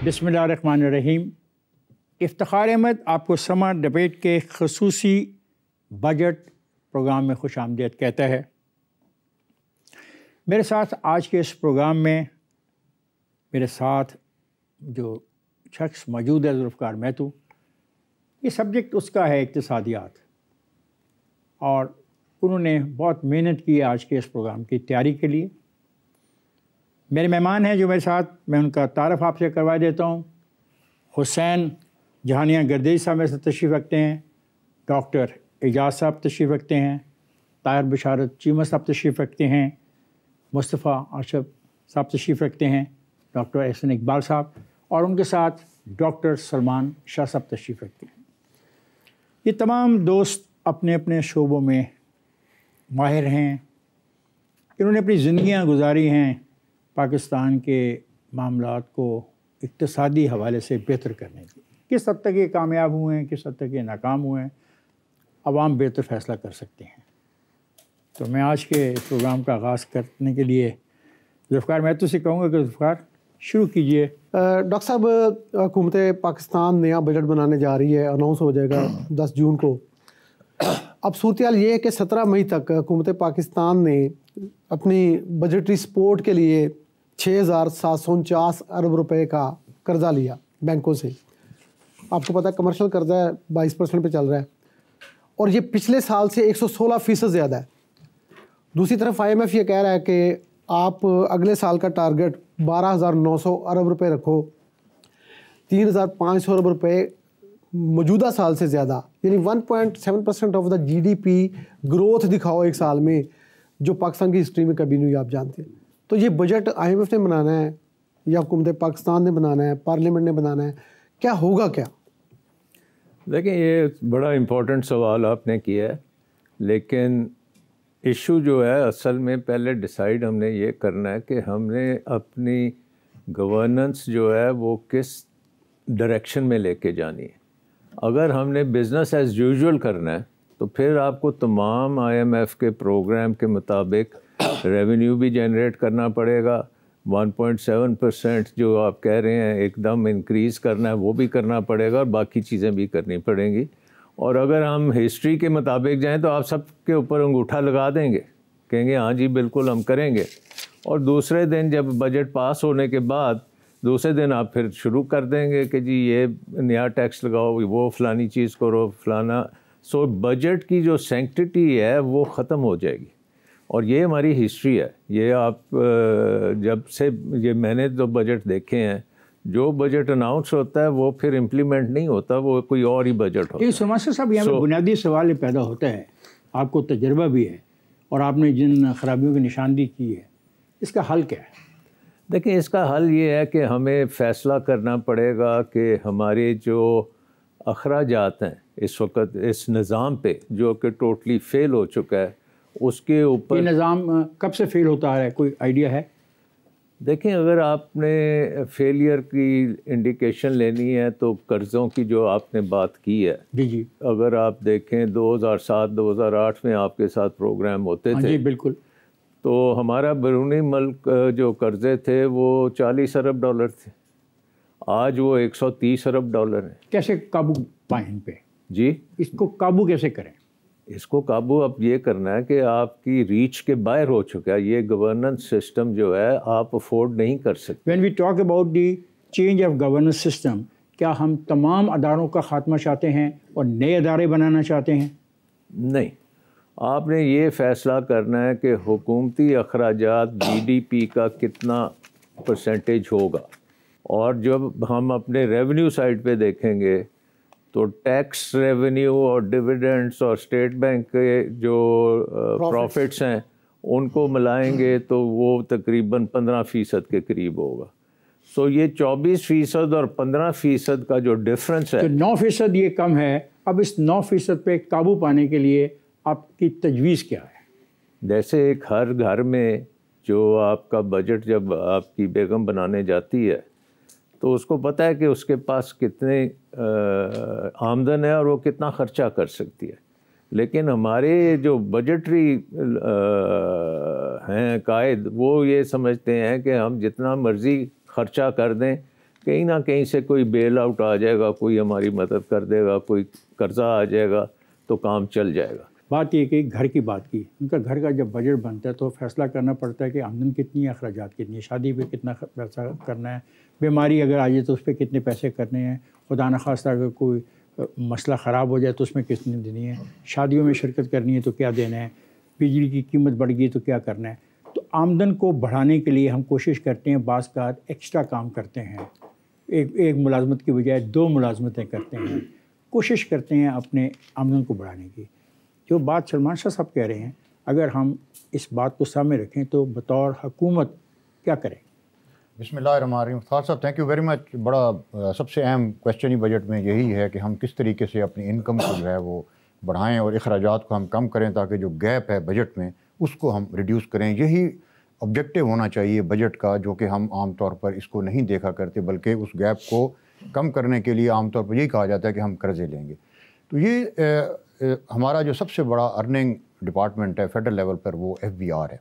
बिस्मिल्लाहिर्रहमानिर्रहीम। इफ्तिखार अहमद आपको summer debate के ख़ुसूसी बजट प्रोग्राम में खुश आमदीद कहता है। मेरे साथ आज के इस प्रोग्राम में मेरे साथ जो शख्स मौजूद है ज़ुल्फ़िकार महतू, ये सब्जेक्ट उसका है इक़्तिसादियात, और उन्होंने बहुत मेहनत की है आज के इस प्रोग्राम की तैयारी के लिए। मेरे मेहमान हैं जो मेरे साथ, मैं उनका तारफ़ आपसे करवा देता हूँ। हुसैन जहानिया गर्देई साहब मेरे साथ तशरीफ़ रखते हैं, डॉक्टर एजाज़ साहब तशरीफ़ रखते हैं, ताहिर बशारत चीमा साहब तशरीफ़ रखते हैं, मुस्तफ़ा आशफ साहब तशरीफ़ रखते हैं, डॉक्टर एहसन इकबाल साहब, और उनके साथ डॉक्टर सलमान शाह साहब तशरीफ़ रखते हैं। ये तमाम दोस्त अपने अपने शोबों में माहिर हैं। इन्होंने अपनी ज़िंदगियाँ गुजारी हैं पाकिस्तान के मामलात को इक़्तिसादी हवाले से बेहतर करने की। किस हद तक ये कामयाब हुए हैं, किस हद तक ये नाकाम हुए हैं, अवाम बेहतर फ़ैसला कर सकते हैं। तो मैं आज के प्रोग्राम का आगाज़ करने के लिए ज़ुल्फ़िकार महतू से कहूँगा कि ज़ुल्फ़िकार शुरू कीजिए। डॉक्टर साहब, हुकूमत पाकिस्तान नया बजट बनाने जा रही है, अनाउंस हो जाएगा 10 जून को। अब सूरत हाल ये है कि 17 मई तक हुकूमत पाकिस्तान ने अपनी बजटरी सपोर्ट के लिए 6,749 अरब रुपए का कर्जा लिया बैंकों से। आपको पता है कमर्शियल कर्जा है, 22% पे चल रहा है, और ये पिछले साल से 116% ज़्यादा है। दूसरी तरफ IMF ये कह रहा है कि आप अगले साल का टारगेट 12,900 अरब रुपए रखो, 3,500 अरब रुपए मौजूदा साल से ज़्यादा, यानी 1.7% ऑफ द GDP ग्रोथ दिखाओ एक साल में, जो पाकिस्तान की हिस्ट्री में कभी नहीं हुई, आप जानते हैं। तो ये बजट IMF ने बनाना है या हुकूमत पाकिस्तान ने बनाना है, पार्लियामेंट ने बनाना है, क्या होगा क्या? देखिए, ये बड़ा इम्पोर्टेंट सवाल आपने किया है, लेकिन इशू जो है असल में पहले डिसाइड हमने ये करना है कि हमने अपनी गवर्नेंस जो है वो किस डायरेक्शन में लेके जानी है। अगर हमने बिज़नेस एज़ यूजुअल करना है तो फिर आपको तमाम IMF के प्रोग्राम के मुताबिक रेवेन्यू भी जनरेट करना पड़ेगा, 1.7% जो आप कह रहे हैं एकदम इंक्रीज़ करना है वो भी करना पड़ेगा, और बाकी चीज़ें भी करनी पड़ेंगी। और अगर हम हिस्ट्री के मुताबिक जाएं तो आप सब के ऊपर अंगूठा लगा देंगे, कहेंगे हाँ जी बिल्कुल हम करेंगे, और दूसरे दिन जब बजट पास होने के बाद दूसरे दिन आप फिर शुरू कर देंगे कि जी ये नया टैक्स लगाओ, वो फ़लानी चीज़ करो, फ़लाना। सो बजट की जो सैंक्टिटी है वो ख़त्म हो जाएगी, और ये हमारी हिस्ट्री है। ये आप जब से ये मैंने तो बजट देखे हैं, जो बजट अनाउंस होता है वो फिर इम्प्लीमेंट नहीं होता, वो कोई और ही बजट होता है। सुमाशा साहब, यहाँ बुनियादी सवाल ये पैदा होता है, आपको तजर्बा भी है और आपने जिन खराबियों की निशानदेही की है, इसका हल क्या है? देखिए, इसका हल ये है कि हमें फ़ैसला करना पड़ेगा कि हमारे जो अखराजात हैं इस वक्त इस निज़ाम पे, जो कि टोटली फेल हो चुका है, उसके ऊपर। ये निज़ाम कब से फेल होता है, कोई आइडिया है? देखें, अगर आपने फेलियर की इंडिकेशन लेनी है तो कर्ज़ों की जो आपने बात की है, जी, अगर आप देखें 2007-2008 में आपके साथ प्रोग्राम होते थे। जी बिल्कुल। तो हमारा बैरूनी मुल्क जो कर्ज़े थे वो 40 अरब डॉलर थे, आज वो 130 अरब डॉलर हैं। कैसे काबू पाएं इन पे? जी, इसको काबू कैसे करें? इसको काबू अब ये करना है कि आपकी रीच के बाहर हो चुका है ये गवर्नेंस सिस्टम जो है, आप अफोर्ड नहीं कर सकते। When we talk about the change of governance system, क्या हम तमाम अदारों का खात्मा चाहते हैं और नए अदारे बनाना चाहते हैं? नहीं, आपने ये फ़ैसला करना है कि हुकूमती अखराजात GDP का कितना परसेंटेज होगा, और जब हम अपने रेवेन्यू साइड पे देखेंगे तो टैक्स रेवेन्यू और डिविडेंड्स और स्टेट बैंक के जो प्रॉफिट्स हैं उनको मिलाएंगे तो वो तकरीबन 15% के करीब होगा। सो ये 24% और 15% का जो डिफरेंस है, तो 9% ये कम है। अब इस 9% पे काबू पाने के लिए आपकी तजवीज़ क्या है? जैसे एक हर घर में जो आपका बजट जब आपकी बेगम बनाने जाती है तो उसको पता है कि उसके पास कितने आमदन है और वो कितना ख़र्चा कर सकती है। लेकिन हमारे जो बजटरी हैं कायद, वो ये समझते हैं कि हम जितना मर्ज़ी ख़र्चा कर दें कहीं ना कहीं से कोई बेल आउट आ जाएगा, कोई हमारी मदद कर देगा, कोई कर्जा आ जाएगा तो काम चल जाएगा। बात ये कि घर की बात की, उनका घर का जब बजट बनता है तो फैसला करना पड़ता है कि आमदन कितनी है, अखराजात कितनी है, शादी पे कितना पैसा करना है, बीमारी अगर आ जाए तो उस पर कितने पैसे करने हैं, खुदा न खास्ता अगर कोई मसला ख़राब हो जाए तो उसमें कितनी देनी है, शादियों में शिरकत करनी है तो क्या देना है, बिजली की कीमत बढ़ गई तो क्या करना है। तो आमदन को बढ़ाने के लिए हम कोशिश करते हैं, बाज़ का एक्स्ट्रा काम करते हैं, एक मुलाजमत की बजाय 2 मुलाजमतें करते हैं, कोशिश करते हैं अपने आमदन को बढ़ाने की। जो बात सलमान शाह साहब कह रहे हैं, अगर हम इस बात को सामने रखें तो बतौर हुकूमत क्या करें? बिस्मिल्लाहिर्रहमानिर्रहीम। खान साहब थैंक यू वेरी मच। बड़ा सबसे अहम क्वेश्चन ही बजट में यही है कि हम किस तरीके से अपनी इनकम को जो है वो बढ़ाएं और अखराजात को हम कम करें ताकि जो गैप है बजट में उसको हम रिड्यूस करें। यही ऑब्जेक्टिव होना चाहिए बजट का, जो कि हम आम तौर पर इसको नहीं देखा करते, बल्कि उस गैप को कम करने के लिए आम तौर पर यही कहा जाता है कि हम कर्ज़े लेंगे। तो ये हमारा जो सबसे बड़ा अर्निंग डिपार्टमेंट है फेडरल लेवल पर वो FBR है,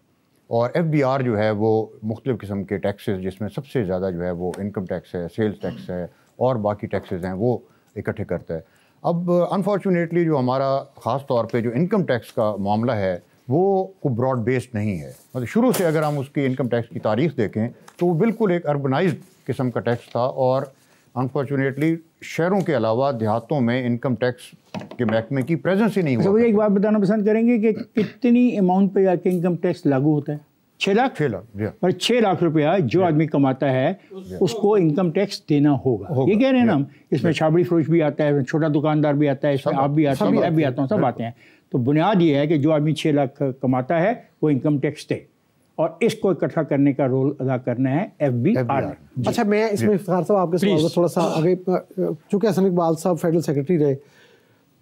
और FBR जो है वो मुख्तलिफ़ किस्म के टैक्सेस, जिसमें सबसे ज़्यादा जो है वो इनकम टैक्स है, सेल्स टैक्स है और बाकी टैक्सेस हैं, वो इकट्ठे करता है। अब अनफॉर्चुनेटली जो हमारा ख़ास तौर पे जो इनकम टैक्स का मामला है वो को ब्रॉड बेस्ड नहीं है। मतलब शुरू से अगर हम उसकी इनकम टैक्स की तारीख़ देखें तो वो बिल्कुल एक अर्बनाइज्ड किस्म का टैक्स था, और अनफॉर्चुनेटली शहरों के अलावा देहातों में इनकम टैक्स के महकमे की प्रेजेंस ही नहीं हुआ। मुझे एक बात बताना पसंद करेंगे कि कितनी अमाउंट पे जाके इनकम टैक्स लागू होता है? 6 लाख। 6 लाख और 6 लाख रुपया जो आदमी कमाता है उसको इनकम टैक्स देना होगा। ये कह रहे हैं ना हम, इसमें छाबड़ी फरोश भी आता है, छोटा दुकानदार भी आता है, इसमें आप भी आते हैं, मैं भी आता हूँ, सब आते हैं। तो बुनियाद ये है कि जो आदमी 6 लाख कमाता है वो इनकम टैक्स दे, और इसको इकट्ठा करने का रोल अदा करना है FBR ने। अच्छा, मैं इसमें इफ्तिखार साहब आपके सवाल को थोड़ा सा आगे, चूँकि हसन इकबाल साहब फेडरल सेक्रेटरी रहे,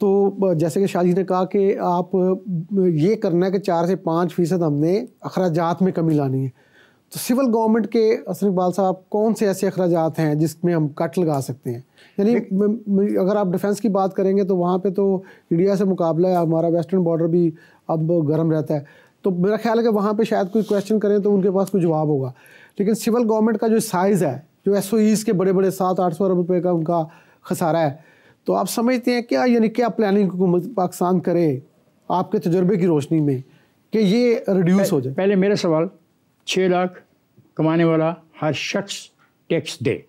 तो जैसे कि शाहजी ने कहा कि आप ये करना है कि 4 से 5% हमने अखराजात में कमी लानी है। तो सिविल गवर्नमेंट के हसन इकबाल साहब कौन से ऐसे अखराजात हैं जिसमें हम कट लगा सकते हैं? यानी अगर आप डिफेंस की बात करेंगे तो वहाँ पे तो इंडिया से मुकाबला है, हमारा वेस्टर्न बॉर्डर भी अब गर्म रहता है, तो मेरा ख्याल है कि वहाँ पे शायद कोई क्वेश्चन करें तो उनके पास कोई जवाब होगा। लेकिन सिविल गवर्नमेंट का जो साइज़ है, जो SOEs के बड़े बड़े 700-800 अरब रुपये का उनका खसारा है, तो आप समझते हैं क्या, यानी क्या प्लानिंग हुकूमत पाकिस्तान करे आपके तजुर्बे की रोशनी में कि ये रिड्यूस हो जाए? पहले मेरा सवाल, 6 लाख कमाने वाला हर शख्स टैक्स दे,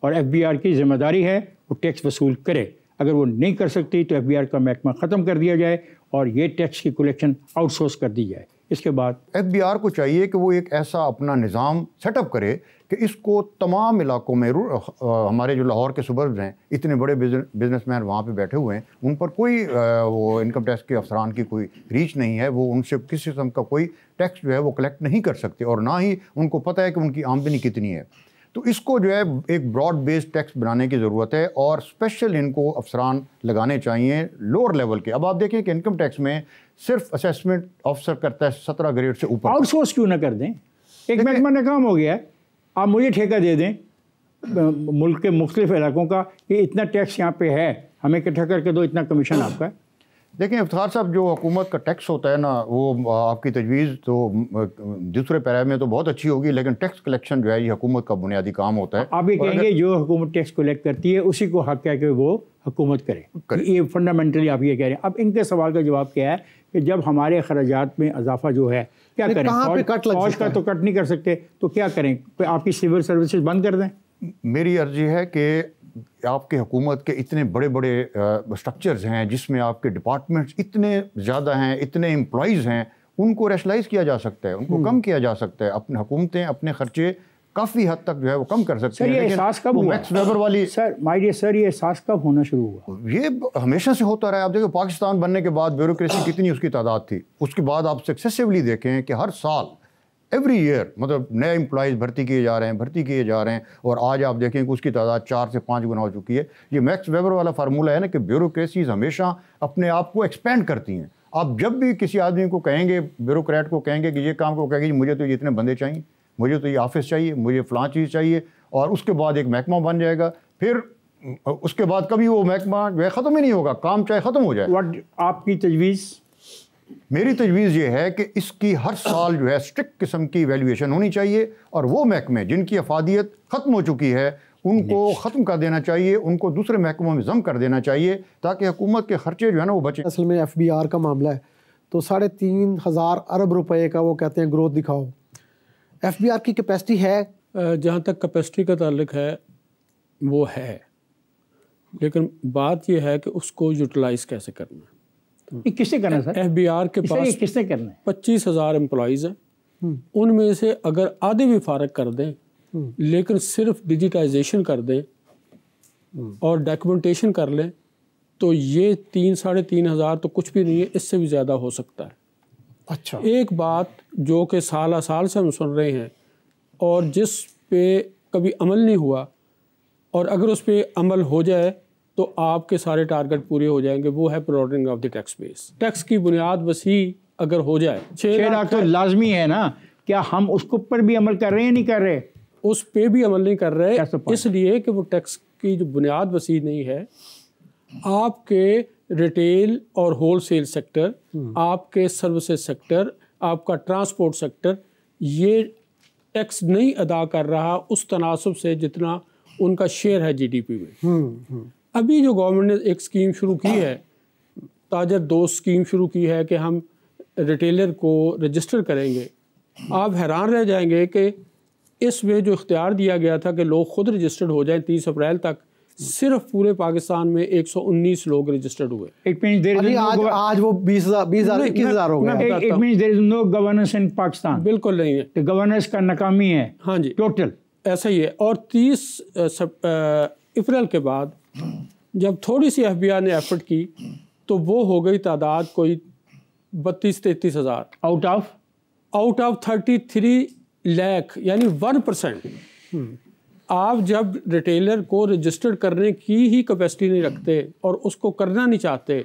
और FBR की जिम्मेदारी है वो टैक्स वसूल करे। अगर वो नहीं कर सकती तो FBR का महकमा ख़त्म कर दिया जाए और ये टैक्स की कलेक्शन आउटसोर्स कर दी जाए। इसके बाद FBR को चाहिए कि वो एक ऐसा अपना निज़ाम सेटअप करे कि इसको तमाम इलाकों में, हमारे जो लाहौर के सुबर्ब्स हैं, इतने बड़े बिजनेसमैन वहाँ पे बैठे हुए हैं, उन पर कोई वो इनकम टैक्स के अफसरान की कोई रीच नहीं है, वो उनसे किसी किस्म का कोई टैक्स जो है वो कलेक्ट नहीं कर सकते, और ना ही उनको पता है कि उनकी आमदनी कितनी है। तो इसको जो है एक ब्रॉड बेस्ड टैक्स बनाने की ज़रूरत है, और स्पेशल इनको अफसरान लगाने चाहिए लोअर लेवल के। अब आप देखें कि इनकम टैक्स में सिर्फ असेसमेंट ऑफिसर करता है 17 ग्रेड से ऊपर। आउटसोर्स क्यों ना कर दें? एक महकमा नाकाम हो गया है, आप मुझे ठेका दे दें मुल्क के मुख्तलिफ इलाकों का कि इतना टैक्स यहाँ पे है, हमें इकट्ठा करके दो, इतना कमीशन आपका है। देखें इफ्तिखार साहब, जो हुकूमत का टैक्स होता है ना, वो आपकी तजवीज़ तो दूसरे पैरा में तो बहुत अच्छी होगी, लेकिन टैक्स कलेक्शन जो है ये हुकूमत का बुनियादी काम होता है। आप ये कहेंगे जो हुकूमत टैक्स कलेक्ट करती है उसी को हक है कि वो हुकूमत करे, ये फंडामेंटली आप ये कह रहे हैं। अब इनके सवाल का जवाब क्या है कि जब हमारे अखराजात में इजाफा जो है, क्या करें? फौज का तो कट नहीं कर सकते, तो क्या करें? आपकी सिविल सर्विसेज बंद कर दें? मेरी अर्जी है कि आपके हुकूमत के इतने बड़े बड़े स्ट्रक्चर्स हैं, जिसमें आपके डिपार्टमेंट्स इतने ज़्यादा हैं, इतने एम्प्लॉइज़ हैं, उनको रैशनलाइज किया जा सकता है, उनको कम किया जा सकता है। अपनी हुकूमतें अपने खर्चे काफ़ी हद तक जो है वो कम कर सकते हैं। ये एहसास कब हुआ? मैक्स वेबर वाली सर, माय डियर सर, ये एहसास कब होना शुरू हुआ? ये हमेशा से होता रहा है। आप देखो पाकिस्तान बनने के बाद ब्यूरोक्रेसी कितनी उसकी तादाद थी, उसके बाद आप सक्सेसिवली देखें कि हर साल एवरी ईयर मतलब नए एम्प्लॉइज़ भर्ती किए जा रहे हैं, और आज आप देखें कि उसकी तादाद 4 से 5 गुना हो चुकी है। ये मैक्स वेबर वाला फार्मूला है ना कि ब्यूरोक्रेसीज हमेशा अपने आप को एक्सपेंड करती हैं। आप जब भी किसी आदमी को कहेंगे, ब्यूरोक्रेट को कहेंगे कि ये काम को कहेंगे मुझे तो ये इतने बंदे चाहिए, मुझे तो ये ऑफिस चाहिए, मुझे फ़लाँ चीज़ चाहिए, और उसके बाद एक महकमा बन जाएगा। फिर उसके बाद कभी वो महकमा जो है ख़त्म ही नहीं होगा, काम चाहे ख़त्म हो जाए। व्हाट आपकी तजवीज़? मेरी तजवीज़ ये है कि इसकी हर साल जो है स्ट्रिक्ट किस्म की वैल्यूएशन होनी चाहिए, और वो महकमे जिनकी अफादियत ख़त्म हो चुकी है उनको ख़त्म कर देना चाहिए, उनको दूसरे महकमों में जम कर देना चाहिए ताकि हुकूमत के खर्चे जो है ना वो बचें। असल में FBR का मामला है तो 3,500 अरब रुपए का वो कहते हैं ग्रोथ दिखाओ। FBR की कैपेसिटी है? जहाँ तक कैपेसिटी का ताल्लुक है वो है, लेकिन बात यह है कि उसको यूटिलाइज कैसे करना है। ये किसने करना है सर? FBR के पास किसने करना है? 25,000 एम्प्लॉयज़ हैं, उनमें से अगर आधे भी फारग कर दें लेकिन सिर्फ डिजिटाइजेशन कर दें और डॉक्यूमेंटेशन कर लें तो ये 3-3,500 तो कुछ भी नहीं है, इससे भी ज़्यादा हो सकता है। अच्छा, एक बात जो कि साल साल से हम सुन रहे हैं और जिस पे कभी अमल नहीं हुआ, और अगर उस पर अमल हो जाए तो आपके सारे टारगेट पूरे हो जाएंगे, वो है broadening of the tax base. Tax की बुनियाद वसी अगर हो जाए, 6 लाख तो लाजमी है ना, क्या हम उसके ऊपर भी अमल कर रहे हैं? नहीं कर रहे, उस पे भी अमल नहीं कर रहे, इसलिए कि वो टैक्स की जो बुनियाद वसी नहीं है। आपके रिटेल और होलसेल सेक्टर, आपके सर्विसेज सेक्टर, आपका ट्रांसपोर्ट सेक्टर ये टैक्स नहीं अदा कर रहा उस तनासब से जितना उनका शेयर है GDP में। अभी जो गवर्नमेंट ने एक स्कीम शुरू की है, ताजर 2 स्कीम शुरू की है कि हम रिटेलर को रजिस्टर करेंगे। आप हैरान रह जाएंगे कि इसमें जो इख्तियार दिया गया था कि लोग खुद रजिस्टर्ड हो जाएं 30 अप्रैल तक, सिर्फ पूरे पाकिस्तान में 119 लोग रजिस्टर्ड हुए। आज वो 20,000 21,000 हो गया। It means there is no governance in Pakistan. बिल्कुल नहीं है, तो गवर्नेंस का नाकामी है। हाँ जी, टोटल ऐसा ही है। और 30 अप्रैल के बाद जब थोड़ी सी FBR ने एफर्ट की तो वो हो गई तादाद कोई 32-33 हज़ार आउट ऑफ 33 लाख, यानी 1%। आप जब रिटेलर को रजिस्टर्ड करने की ही कैपेसिटी नहीं रखते और उसको करना नहीं चाहते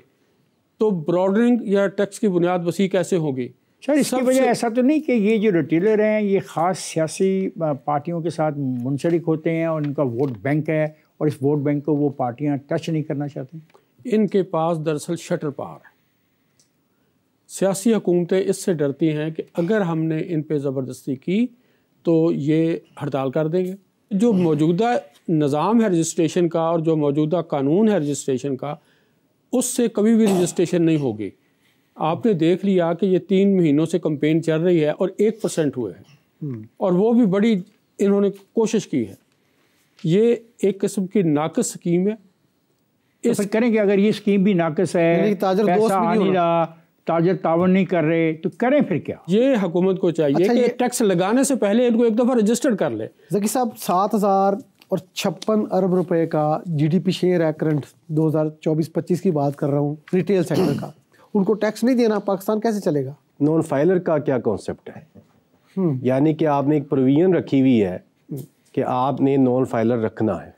तो ब्रॉडनिंग या टैक्स की बुनियाद वसी कैसे होगी? सर इसकी वजह ऐसा तो नहीं कि ये जो रिटेलर हैं ये ख़ास सियासी पार्टियों के साथ मुंसलिक होते हैं और इनका वोट बैंक है और इस वोट बैंक को वो पार्टियां टच नहीं करना चाहती? इनके पास दरअसल शटर पावर है। सियासी हुकूमतें इससे डरती हैं कि अगर हमने इन पे ज़बरदस्ती की तो ये हड़ताल कर देंगे। जो मौजूदा निज़ाम है रजिस्ट्रेशन का और जो मौजूदा कानून है रजिस्ट्रेशन का, उससे कभी भी रजिस्ट्रेशन नहीं होगी। आपने देख लिया कि ये 3 महीनों से कैंपेन चल रही है और 1% हुए हैं, और वो भी बड़ी इन्होंने कोशिश की है। ये एक किस्म की नाकस स्कीम है। तो फिर करेंगे अगर ये स्कीम भी नाकस है, पैसा आ नहीं रहा, ताजर तावन नहीं कर रहे, तो करें फिर क्या? ये हुकूमत को चाहिए कि टैक्स लगाने से पहले इनको एक दफ़ा रजिस्टर कर ले। ज़की साहब 7,056 अरब रुपए का GDP शेयर है करंट 2024-25 की बात कर रहा हूँ रिटेल सेक्टर का, उनको टैक्स नहीं देना, पाकिस्तान कैसे चलेगा? नॉन फाइलर का क्या कॉन्सेप्ट है? यानी कि आपने एक प्रोविजन रखी हुई है कि आपने नॉन फाइलर रखना है।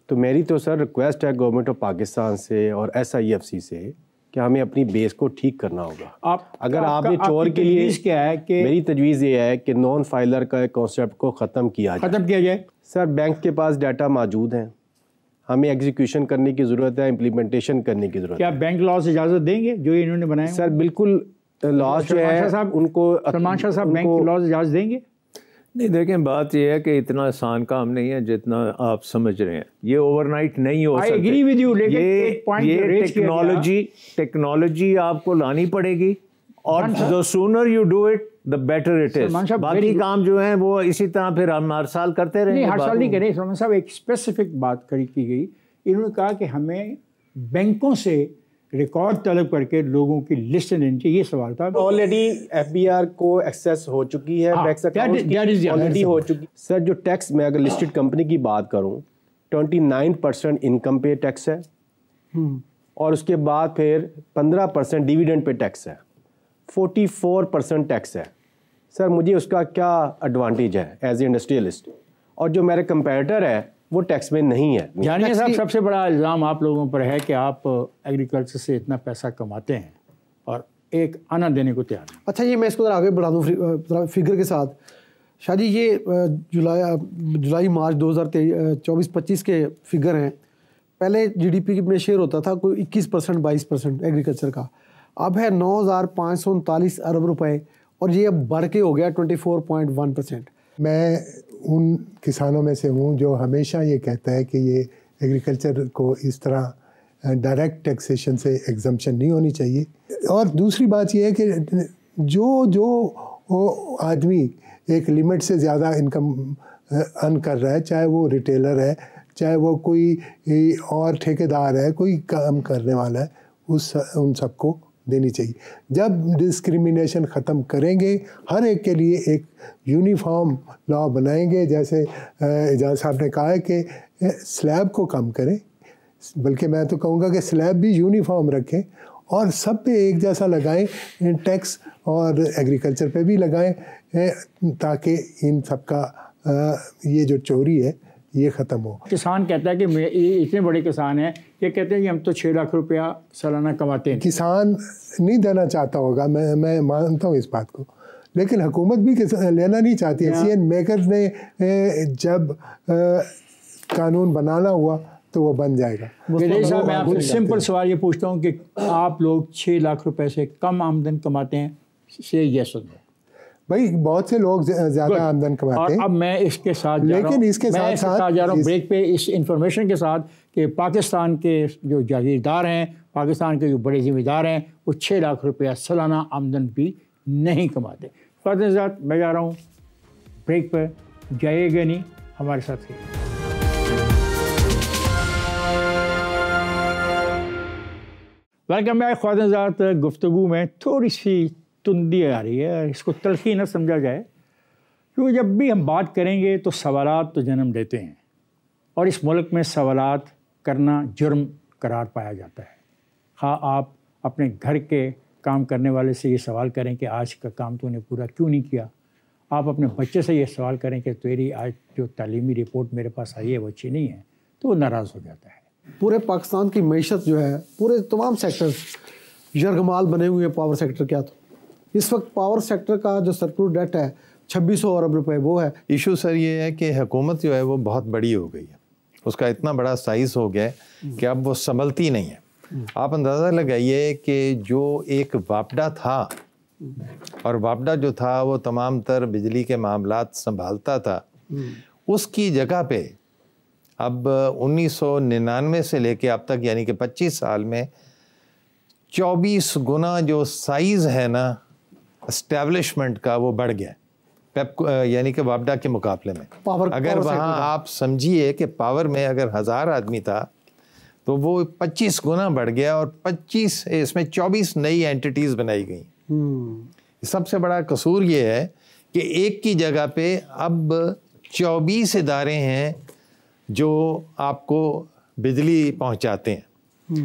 तो मेरी तो सर रिक्वेस्ट है गवर्नमेंट ऑफ पाकिस्तान से और SIFC से कि हमें अपनी बेस को ठीक करना होगा। अगर आपने चोर के लिए क्या है कि मेरी तजवीज़ ये है कि नॉन फाइलर का कॉन्सेप्ट को ख़त्म किया जाए। सर बैंक के पास डाटा मौजूद हैं, हमें एग्जीक्यूशन करने की ज़रूरत है, इम्प्लीमेंटेशन करने की ज़रूरत है। क्या बैंक लॉज इजाज़त देंगे जो इन्होंने बनाए? सर बिल्कुल, लॉज जो है उनको सलमान शाह साहब बैंक लॉज इजाज़त देंगे? नहीं, देखें बात यह है कि इतना आसान काम नहीं है जितना आप समझ रहे हैं। ये ओवरनाइट नहीं हो सकता। ये टेक्नोलॉजी आपको लानी पड़ेगी और the sooner you do it the better it is. बाकी काम जो है वो इसी तरह फिर हम हर साल करते रहेंगे। हर साल नहीं करें सलमान साहब, एक स्पेसिफिक बात की गई। इन्होंने कहा कि हमें बैंकों से रिकॉर्ड तलब करके लोगों की लिस्ट लेनी चाहिए। ये सवाल था। ऑलरेडी FBR को एक्सेस हो चुकी है, ऑलरेडी हो चुकी। सर जो टैक्स, मैं अगर लिस्टेड कंपनी की बात करूं 29% इनकम पे टैक्स है और उसके बाद फिर 15% डिविडेंड पे टैक्स है, 44% टैक्स है। सर मुझे उसका क्या एडवांटेज है एज ए इंडस्ट्रियलिस्ट? और जो मेरे कंपेटिटर है वो टैक्स में नहीं है। जानिए साहब, सबसे बड़ा इल्ज़ाम आप लोगों पर है कि आप एग्रीकल्चर से इतना पैसा कमाते हैं और एक आना देने को तैयार। अच्छा, ये मैं इसको आगे बढ़ा दूँ फिगर के साथ। शादी ये जुलाई मार्च 2024-25 के फिगर हैं। पहले GDP में शेयर होता था कोई 21% 22% एग्रीकल्चर का, अब है 9,539 अरब रुपए और ये अब बढ़ के हो गया 24.1%। मैं उन किसानों में से हूँ जो हमेशा ये कहता है कि ये एग्रीकल्चर को इस तरह डायरेक्ट टैक्सेशन से एग्जम्पशन नहीं होनी चाहिए। और दूसरी बात ये है कि जो आदमी एक लिमिट से ज़्यादा इनकम अर्न कर रहा है, चाहे वो रिटेलर है, चाहे वो कोई और ठेकेदार है, कोई काम करने वाला है, उन सबको देनी चाहिए। जब डिस्क्रिमिनेशन ख़त्म करेंगे, हर एक के लिए एक यूनिफॉर्म लॉ बनाएंगे, जैसे एजाज साहब ने कहा है कि स्लैब को कम करें, बल्कि मैं तो कहूँगा कि स्लैब भी यूनिफॉर्म रखें और सब पे एक जैसा लगाएं, टैक्स और एग्रीकल्चर पे भी लगाएं, ताकि इन सब का ये जो चोरी है ये ख़त्म हो। किसान कहता है कि ये इतने बड़े किसान हैं, ये कहते हैं कि हम तो 6 लाख रुपया सालाना कमाते हैं। किसान नहीं देना चाहता होगा, मैं मानता हूँ इस बात को, लेकिन हुकूमत भी लेना नहीं चाहती है। सीएन मेकर्स ने जब कानून बनाना हुआ तो वो बन जाएगा। साहब, मैं आपसे सिंपल सवाल ये पूछता हूँ कि आप लोग 6 लाख रुपए से कम आमदन कमाते हैं, से यस और नो? भाई बहुत से लोग ज़्यादा आमदन कमाते हैं। अब मैं इसके साथ लेकिन इसके साथ जा रहा हूँ ब्रेक पे इस इंफॉर्मेशन के साथ कि पाकिस्तान के जो जागीरदार हैं, पाकिस्तान के जो बड़े ज़िम्मेदार हैं, वो 6 लाख रुपया सालाना आमदन भी नहीं कमाते। फ़र्ज़ साथ मैं जा रहा हूँ ब्रेक पर, जाइएगा नहीं, हमारे साथ ही। Welcome back. ख्वाजात गुफ्तगू में थोड़ी सी तुंदी आ रही है, इसको तलखी न समझा जाए, क्योंकि जब भी हम बात करेंगे तो सवालात तो जन्म देते हैं और इस मुल्क में सवालात करना जुर्म करार पाया जाता है। हाँ, आप अपने घर के काम करने वाले से ये सवाल करें कि आज का काम तूने पूरा क्यों नहीं किया, आप अपने बच्चे से ये सवाल करें कि तेरी आज जो तालीमी रिपोर्ट मेरे पास आई है वो अच्छी नहीं है, तो वो नाराज़ हो जाता है। पूरे पाकिस्तान की मईशत जो है, पूरे तमाम सेक्टर्स यरगमाल बने हुए हैं। पावर सेक्टर क्या, तो इस वक्त पावर सेक्टर का जो सरप्लस डेट है 2600 अरब रुपए वो है। इशू सर ये है कि हुकूमत जो है वो बहुत बड़ी हो गई है, उसका इतना बड़ा साइज़ हो गया है कि अब वो संभलती नहीं है। आप अंदाज़ा लगाइए कि जो एक वापडा था, और वापडा जो था वो तमाम तर बिजली के मामलात संभालता था, उसकी जगह पे अब 1999 से लेके अब तक यानी कि 25 साल में 24 गुना जो साइज़ है ना एस्टेब्लिशमेंट का वो बढ़ गया पेप यानी कि वापडा के मुकाबले में। अगर वहाँ आप समझिए कि पावर में अगर 1000 आदमी था तो वो 25 गुना बढ़ गया और 25 इसमें 24 नई एंटिटीज़ बनाई गई। सबसे बड़ा कसूर ये है कि एक की जगह पे अब 24 इदारे हैं जो आपको बिजली पहुंचाते हैं।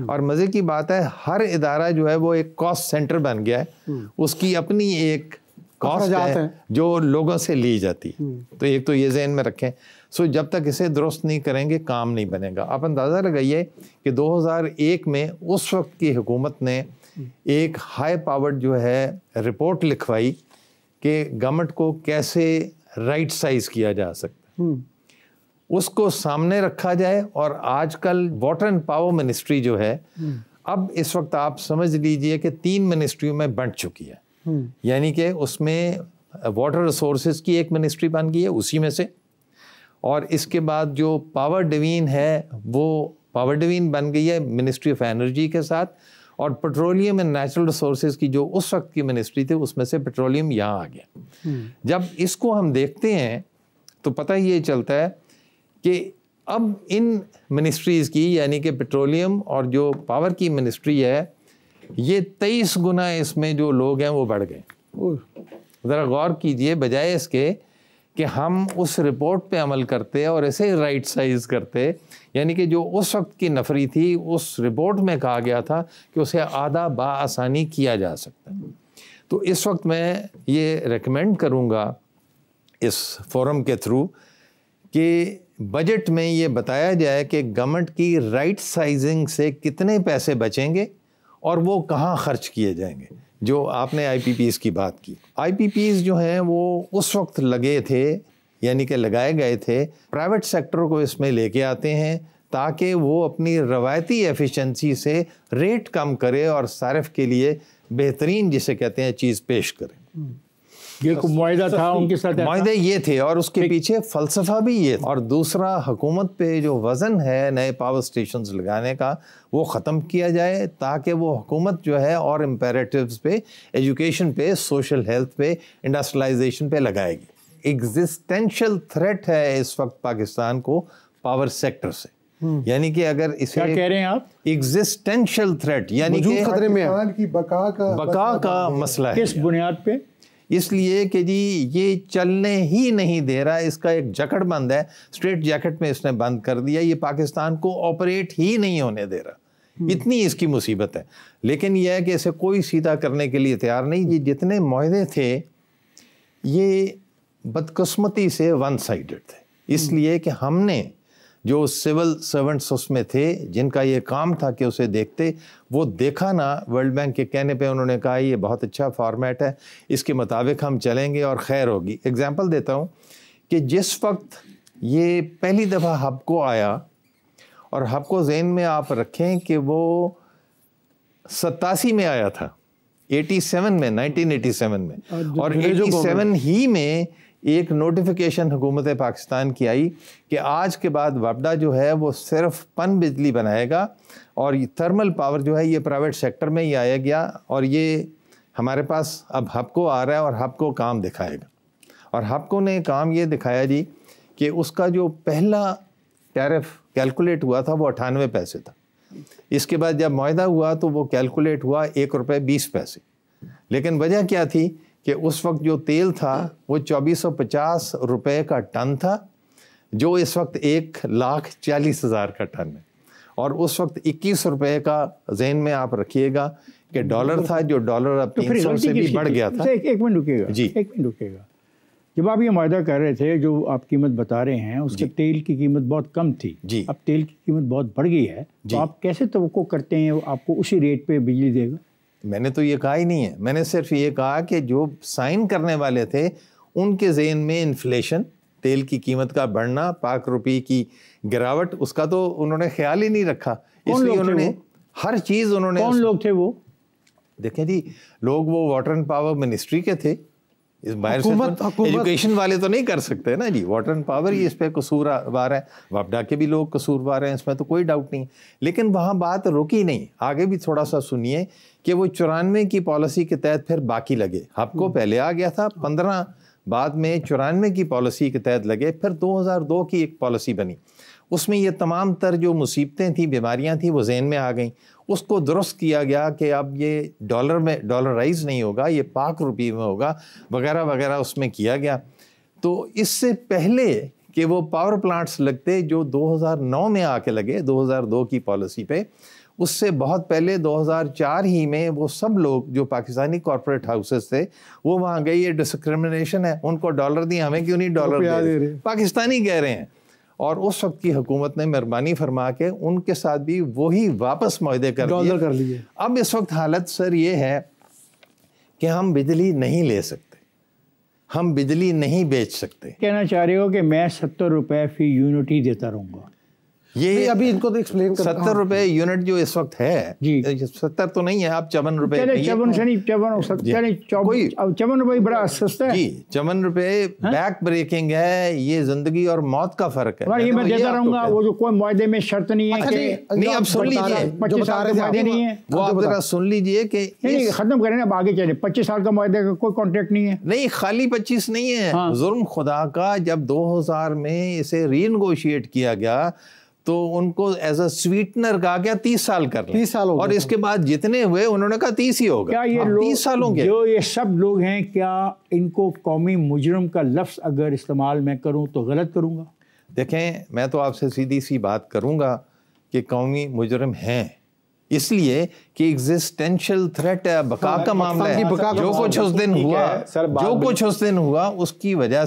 और मज़े की बात है, हर इदारा जो है वो एक कॉस्ट सेंटर बन गया है, उसकी अपनी एक कॉस्ट है जो लोगों से ली जाती है। तो एक तो ये जहन में रखें। सो जब तक इसे दुरुस्त नहीं करेंगे काम नहीं बनेगा। आप अंदाज़ा लगाइए कि 2001 में उस वक्त की हुकूमत ने एक हाई पावर्ड जो है रिपोर्ट लिखवाई कि गवर्नमेंट को कैसे राइट साइज़ किया जा सकता है, उसको सामने रखा जाए। और आजकल वाटर एंड पावर मिनिस्ट्री जो है अब इस वक्त आप समझ लीजिए कि 3 मिनिस्ट्रियों में बंट चुकी है। यानी कि उसमें वाटर रिसोर्सेज की एक मिनिस्ट्री बन गई है उसी में से, और इसके बाद जो पावर डिवीज़न है वो पावर डिवीज़न बन गई है मिनिस्ट्री ऑफ एनर्जी के साथ, और पेट्रोलियम एंड नेचुरल रिसोर्सेज की जो उस वक्त की मिनिस्ट्री थी उसमें से पेट्रोलियम यहाँ आ गया। जब इसको हम देखते हैं तो पता ही ये चलता है कि अब इन मिनिस्ट्रीज़ की यानी कि पेट्रोलियम और जो पावर की मिनिस्ट्री है ये 23 गुना इसमें जो लोग हैं वो बढ़ गए। ज़रा गौर कीजिए, बजाय इसके कि हम उस रिपोर्ट पे अमल करते और ऐसे राइट साइज़ करते, यानी कि जो उस वक्त की नफरी थी उस रिपोर्ट में कहा गया था कि उसे आधा बाआसानी किया जा सकता है। तो इस वक्त मैं ये रेकमेंड करूँगा इस फोरम के थ्रू कि बजट में ये बताया जाए कि गवर्नमेंट की राइट साइजिंग से कितने पैसे बचेंगे और वो कहाँ खर्च किए जाएंगे। जो आपने आईपीपीज़ की बात की, आईपीपीज़ जो हैं वो उस वक्त लगे थे यानी कि लगाए गए थे, प्राइवेट सेक्टर को इसमें लेके आते हैं ताकि वो अपनी रवायती एफिशिएंसी से रेट कम करे और सारिफ के लिए बेहतरीन जिसे कहते हैं चीज़ पेश करे। ये को मुआहिदा था उनके साथ, मुआहिदे ये थे और उसके पीछे फ़लसफ़ा भी ये था। और दूसरा, हुकूमत पे जो वज़न है नए पावर स्टेशंस लगाने का वो ख़त्म किया जाए, ताकि वो हुकूमत जो है और इम्पेरेटिव्स पे, एजुकेशन पे, सोशल हेल्थ पे, इंडस्ट्रियलाइजेशन पे लगाएगी। एग्जिस्टेंशियल थ्रेट है इस वक्त पाकिस्तान को पावर सेक्टर से, यानी कि अगर इसे क्या कह रहे हैं आप, एग्जिस्टेंशियल थ्रेट, यानी कि खतरे में पाकिस्तान की बका का मसला है। किस बुनियाद पे? इसलिए कि जी ये चलने ही नहीं दे रहा, इसका एक जकड़ बंद है, स्ट्रेट जैकेट में इसने बंद कर दिया, ये पाकिस्तान को ऑपरेट ही नहीं होने दे रहा, इतनी इसकी मुसीबत है। लेकिन यह है कि इसे कोई सीधा करने के लिए तैयार नहीं। ये जितने मुआहदे थे ये बदकिस्मती से वन साइडेड थे, इसलिए कि हमने जो सिविल सर्वेंट्स उसमें थे जिनका ये काम था कि उसे देखते, वो देखा ना। वर्ल्ड बैंक के कहने पे उन्होंने कहा ये बहुत अच्छा फॉर्मेट है, इसके मुताबिक हम चलेंगे और खैर होगी। एग्जांपल देता हूँ कि जिस वक्त ये पहली दफ़ा हब को आया, और हब को ज़हन में आप रखें कि वो 87 में आया था, 87 में, 1987 में, और 87 ही में एक नोटिफिकेशन हुकूमत पाकिस्तान की आई कि आज के बाद वपडा जो है वो सिर्फ पन बिजली बनाएगा और ये थर्मल पावर जो है ये प्राइवेट सेक्टर में ही आया गया, और ये हमारे पास अब हबको आ रहा है और हबको काम दिखाएगा। और हबको ने काम ये दिखाया जी कि उसका जो पहला टैरिफ कैलकुलेट हुआ था वो 98 पैसे था। इसके बाद जब मुआहदा हुआ तो वो कैलकुलेट हुआ 1 रुपये 20 पैसे। लेकिन वजह क्या थी कि उस वक्त जो तेल था वो 2450 रुपये का टन था, जो इस वक्त 1,40,000 का टन है। और उस वक्त 21 रुपये का ज़हन में आप रखिएगा कि डॉलर था, जो डॉलर अब 300 से भी बढ़ गया था। एक मिनट रुकिएगा जी, एक मिनट रुकिएगा। जब आप ये मुआहदा कर रहे थे, जो आप कीमत बता रहे हैं, उसके तेल की कीमत बहुत कम थी जी, अब तेल की कीमत बहुत बढ़ गई है, तो आप कैसे तवक्को करते हैं वो आपको उसी रेट पे बिजली देगा? मैंने तो ये कहा ही नहीं है, मैंने सिर्फ ये कहा कि जो साइन करने वाले थे उनके ज़हन में इन्फ्लेशन, तेल की कीमत का बढ़ना, पाक रुपये की गिरावट, उसका तो उन्होंने ख्याल ही नहीं रखा। इसलिए उन्होंने हर चीज़ उन्होंने, कौन लोग थे वो? देखें जी, लोग वो वाटर एंड पावर मिनिस्ट्री के थे, इस बाहर से तो एजुकेशन वाले तो नहीं कर सकते ना जी। वाटर एंड पावर ही इस पे कसूरवार है, वपडा के भी लोग कसूरवार हैं, इसमें तो कोई डाउट नहीं। लेकिन वहाँ बात रुकी नहीं, आगे भी थोड़ा सा सुनिए कि वो 94 की पॉलिसी के तहत फिर बाकी लगे। हबको पहले आ गया था 15, बाद में 94 की पॉलिसी के तहत लगे, फिर 2002 की एक पॉलिसी बनी, उसमें ये तमाम तर जो मुसीबतें थी, बीमारियां थी, वो ज़हन में आ गई। उसको दुरुस्त किया गया कि अब ये डॉलर में डॉलराइज नहीं होगा, ये पाक रुपये में होगा, वगैरह वगैरह उसमें किया गया। तो इससे पहले कि वो पावर प्लांट्स लगते जो 2009 में आके लगे 2002 की पॉलिसी पे, उससे बहुत पहले 2004 ही में वो सब लोग जो पाकिस्तानी कॉर्पोरेट हाउसेस थे वो वहाँ गए, ये डिस्क्रिमिनेशन है, उनको डॉलर दिए, हमें क्यों नहीं डॉलर दे रहे, पाकिस्तानी कह रहे हैं। और उस वक्त की हुकूमत ने मेहरबानी फरमा के उनके साथ भी वही वापस मुआहदे कर लिए। अब इस वक्त हालत सर ये है कि हम बिजली नहीं ले सकते, हम बिजली नहीं बेच सकते। कहना चाह रहे हो कि मैं 70 रुपये फी यूनिट ही देता रहूँगा? ये अभी इनको तो एक्सप्लेन कर, 70 रुपये यूनिट जो इस वक्त है जी, 70 तो नहीं है, आप 54 रुपये, 54 रुपये बड़ा सस्ता है जी, 54 रुपये बैक ब्रेकिंग है, ये जिंदगी और मौत का फर्क है। ये मैं देता रहूंगा, वो जो कोई मुआहदे में शर्त नहीं है कि नहीं, आप सुन लीजिए, 25 साल का मुआहदे नहीं है, वो आप जरा सुन लीजिए कि नहीं खत्म करें ना, आगे चले। 25 साल का मुआहदे का कोई कॉन्ट्रैक्ट नहीं है, नहीं खाली 25 नहीं है, जुर्म खुदा का। जब 2000 में इसे रीनेगोशिएट किया गया तो उनको एज अ स्वीटनर कहा गया 30 साल कर लें, 30 साल हो गए, और इसके बाद जितने हुए उन्होंने कहा 30 ही होगा। क्या ये लोग 30 सालों के जो ये सब लोग हैं, क्या इनको कौमी मुजरम का लफ्ज़ अगर इस्तेमाल मैं करूं तो गलत करूंगा? देखें, मैं तो आपसे सीधी सी बात करूंगा कि कौमी मुजरम हैं, इसलिए कि एग्जिस्टेंशियल थ्रेट है, बका का मामला है। जो कुछ उस दिन हुआ, जो कुछ उस दिन हुआ उसकी वजह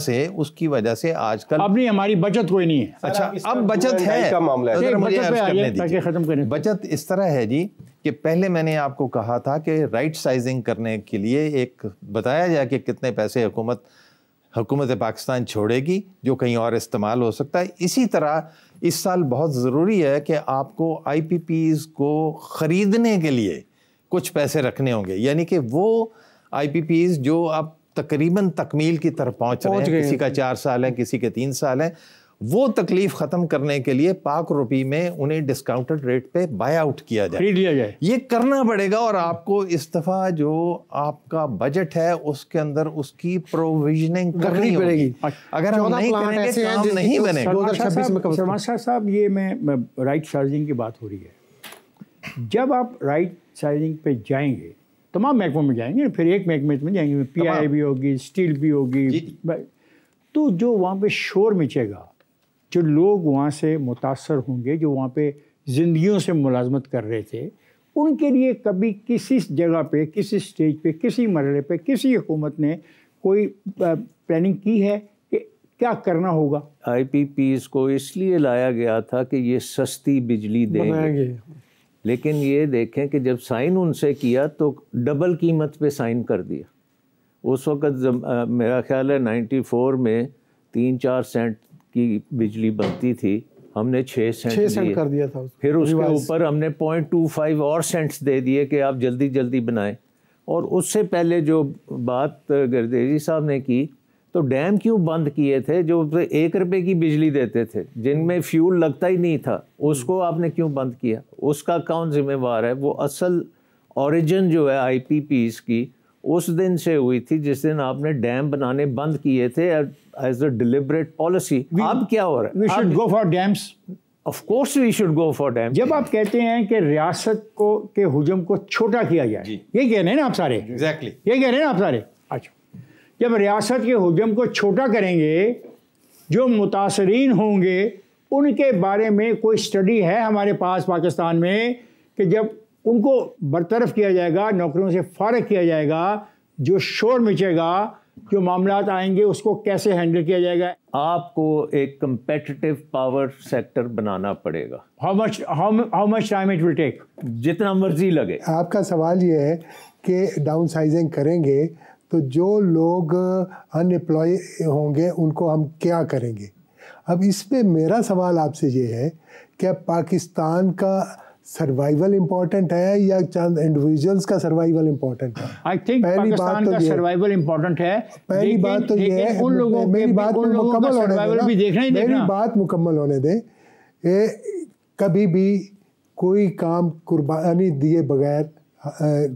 से आजकल अब नहीं, हमारी बचत कोई नहीं है। अच्छा, अब बचत है का मामला है, खत्म करें। बचत इस तरह है जी कि पहले मैंने आपको कहा था कि राइट साइजिंग करने के लिए एक बताया जाए कि कितने पैसे हुकूमत पाकिस्तान छोड़ेगी जो कहीं और इस्तेमाल हो सकता है। इसी तरह इस साल बहुत ज़रूरी है कि आपको IPPs को ख़रीदने के लिए कुछ पैसे रखने होंगे, यानी कि वो IPPs जो आप तकरीबन तकमील की तरफ पहुंच रहे हैं, किसी का 4 साल है, किसी के 3 साल है, वो तकलीफ ख़त्म करने के लिए पाक रुपी में उन्हें डिस्काउंटेड रेट पे बाय आउट किया जाए, खरीद लिया जाए। ये करना पड़ेगा और आपको इस दफ़ा जो आपका बजट है उसके अंदर उसकी प्रोविजनिंग करनी पड़ेगी। अगर हम नहीं करेंगे तो हम नहीं बनेगा। 2026 में सलमान साहब, ये मैं राइट साइजिंग की बात हो रही है। जब आप राइट साइजिंग पे जाएंगे, तमाम महकमों में जाएंगे, फिर एक महकमे में जाएंगे, PI भी होगी, स्टील भी होगी, तो जो वहाँ पे शोर मचेगा, जो लोग वहाँ से मुतासर होंगे, जो वहाँ पे ज़िंदगियों से मुलाजमत कर रहे थे, उनके लिए कभी किसी जगह पे, किसी स्टेज पे, किसी मरहले पे किसी हुकूमत ने कोई प्लानिंग की है कि क्या करना होगा? IPPs को इसलिए लाया गया था कि ये सस्ती बिजली देंगे, लेकिन ये देखें कि जब साइन उनसे किया तो डबल कीमत पे साइन कर दिया। उस वक़्त मेरा ख्याल है 94 में 3-4 सेंट की बिजली बनती थी, हमने 6 सेंट कर दिया था। फिर उसके ऊपर हमने 0.25 और सेंट्स दे दिए कि आप जल्दी जल्दी बनाएं। और उससे पहले जो बात गर्देजी साहब ने की, तो डैम क्यों बंद किए थे जो 1 रुपए की बिजली देते थे, जिनमें फ्यूल लगता ही नहीं था, उसको आपने क्यों बंद किया? उसका कौन जिम्मेवार है? वो असल ओरिजिन जो है IPPs की उस दिन से हुई थी जिस दिन आपने डैम बनाने बंद किए थे एज अ डिलिबरेट पॉलिसी। अब क्या हो रहा है? We should go for dams. Of course we should go for dam. जब आप कहते हैं कि रियासत को के हुजूम को छोटा किया जाए, ये कह रहे हैं ना आप सारे? एग्जैक्टली ये कह रहे हैं ना आप सारे? अच्छा, जब रियासत के हुजूम को छोटा करेंगे, जो मुतासरीन होंगे उनके बारे में कोई स्टडी है हमारे पास पाकिस्तान में कि जब उनको बरतरफ किया जाएगा, नौकरियों से फारग किया जाएगा, जो शोर मचेगा, जो मामलात आएंगे, उसको कैसे हैंडल किया जाएगा? आपको एक कंपेटिटिव पावर सेक्टर बनाना पड़ेगा। How much time it will take? जितना मर्जी लगे। आपका सवाल ये है कि डाउन साइजिंग करेंगे तो जो लोग अनएम्प्लॉय होंगे उनको हम क्या करेंगे? अब इस पे मेरा सवाल आपसे ये है, क्या पाकिस्तान का सर्वाइवल इम्पोर्टेंट है या चंद इंडिविजुअल्स का सर्वाइवल इम्पोर्टेंट है? आई थिंक पाकिस्तान का सर्वाइवल इम्पोर्टेंट है। पहली बात तो ये है, उन लोगों मेरी बात मुकम्मल होने दें, मेरी बात मुकम्मल होने दें। कभी भी कोई काम कुर्बानी दिए बगैर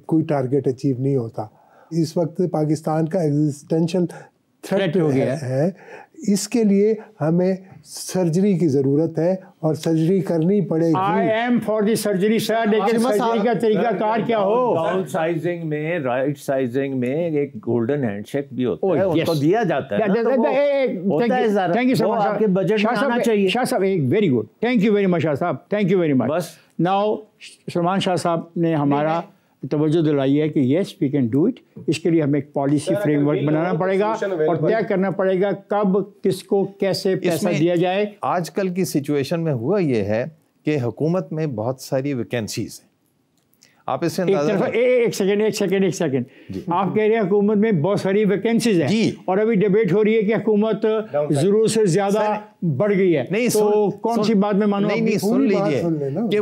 कोई टारगेट अचीव नहीं होता। इस वक्त पाकिस्तान का एग्जिस्टेंशियल थ्रेट हो गया है। इसके लिए हमें सर्जरी की ज़रूरत है और सर्जरी करनी पड़ेगी। I am for the surgery sir, लेकिन सर्जरी का तरीका कार क्या हो? डाउन साइजिंग में, राइट साइजिंग में एक गोल्डन हैंडशेक भी होता है, उनको दिया जाता है। थैंक यू सर, आपके बजट में आना चाहिए। शाह साहब, एक very good, thank you very much Shah साहब, थैंक यू वेरी मच। बस नाउ सलमान शाह साहब ने हमारा तवज्जो दिलाई है कि yes we can do it. इसके लिए हमें एक पॉलिसी फ्रेमवर्क बनाना पड़ेगा और तय करना पड़ेगा कब किसको कैसे पैसा दिया जाए। आजकल की सिचुएशन में हुआ ये है कि हुकूमत में बहुत सारी वैकेंसीज हैं। आप इससे एक सेकंड आप कह रहे हैं हुकूमत में बहुत सारी वैकेंसीज हैं और अभी डिबेट हो रही है कि हुकूमत जरूर से ज्यादा बढ़ गई है। नहीं तो कौन सी बात में मानो? नहीं, सुन लीजिए कि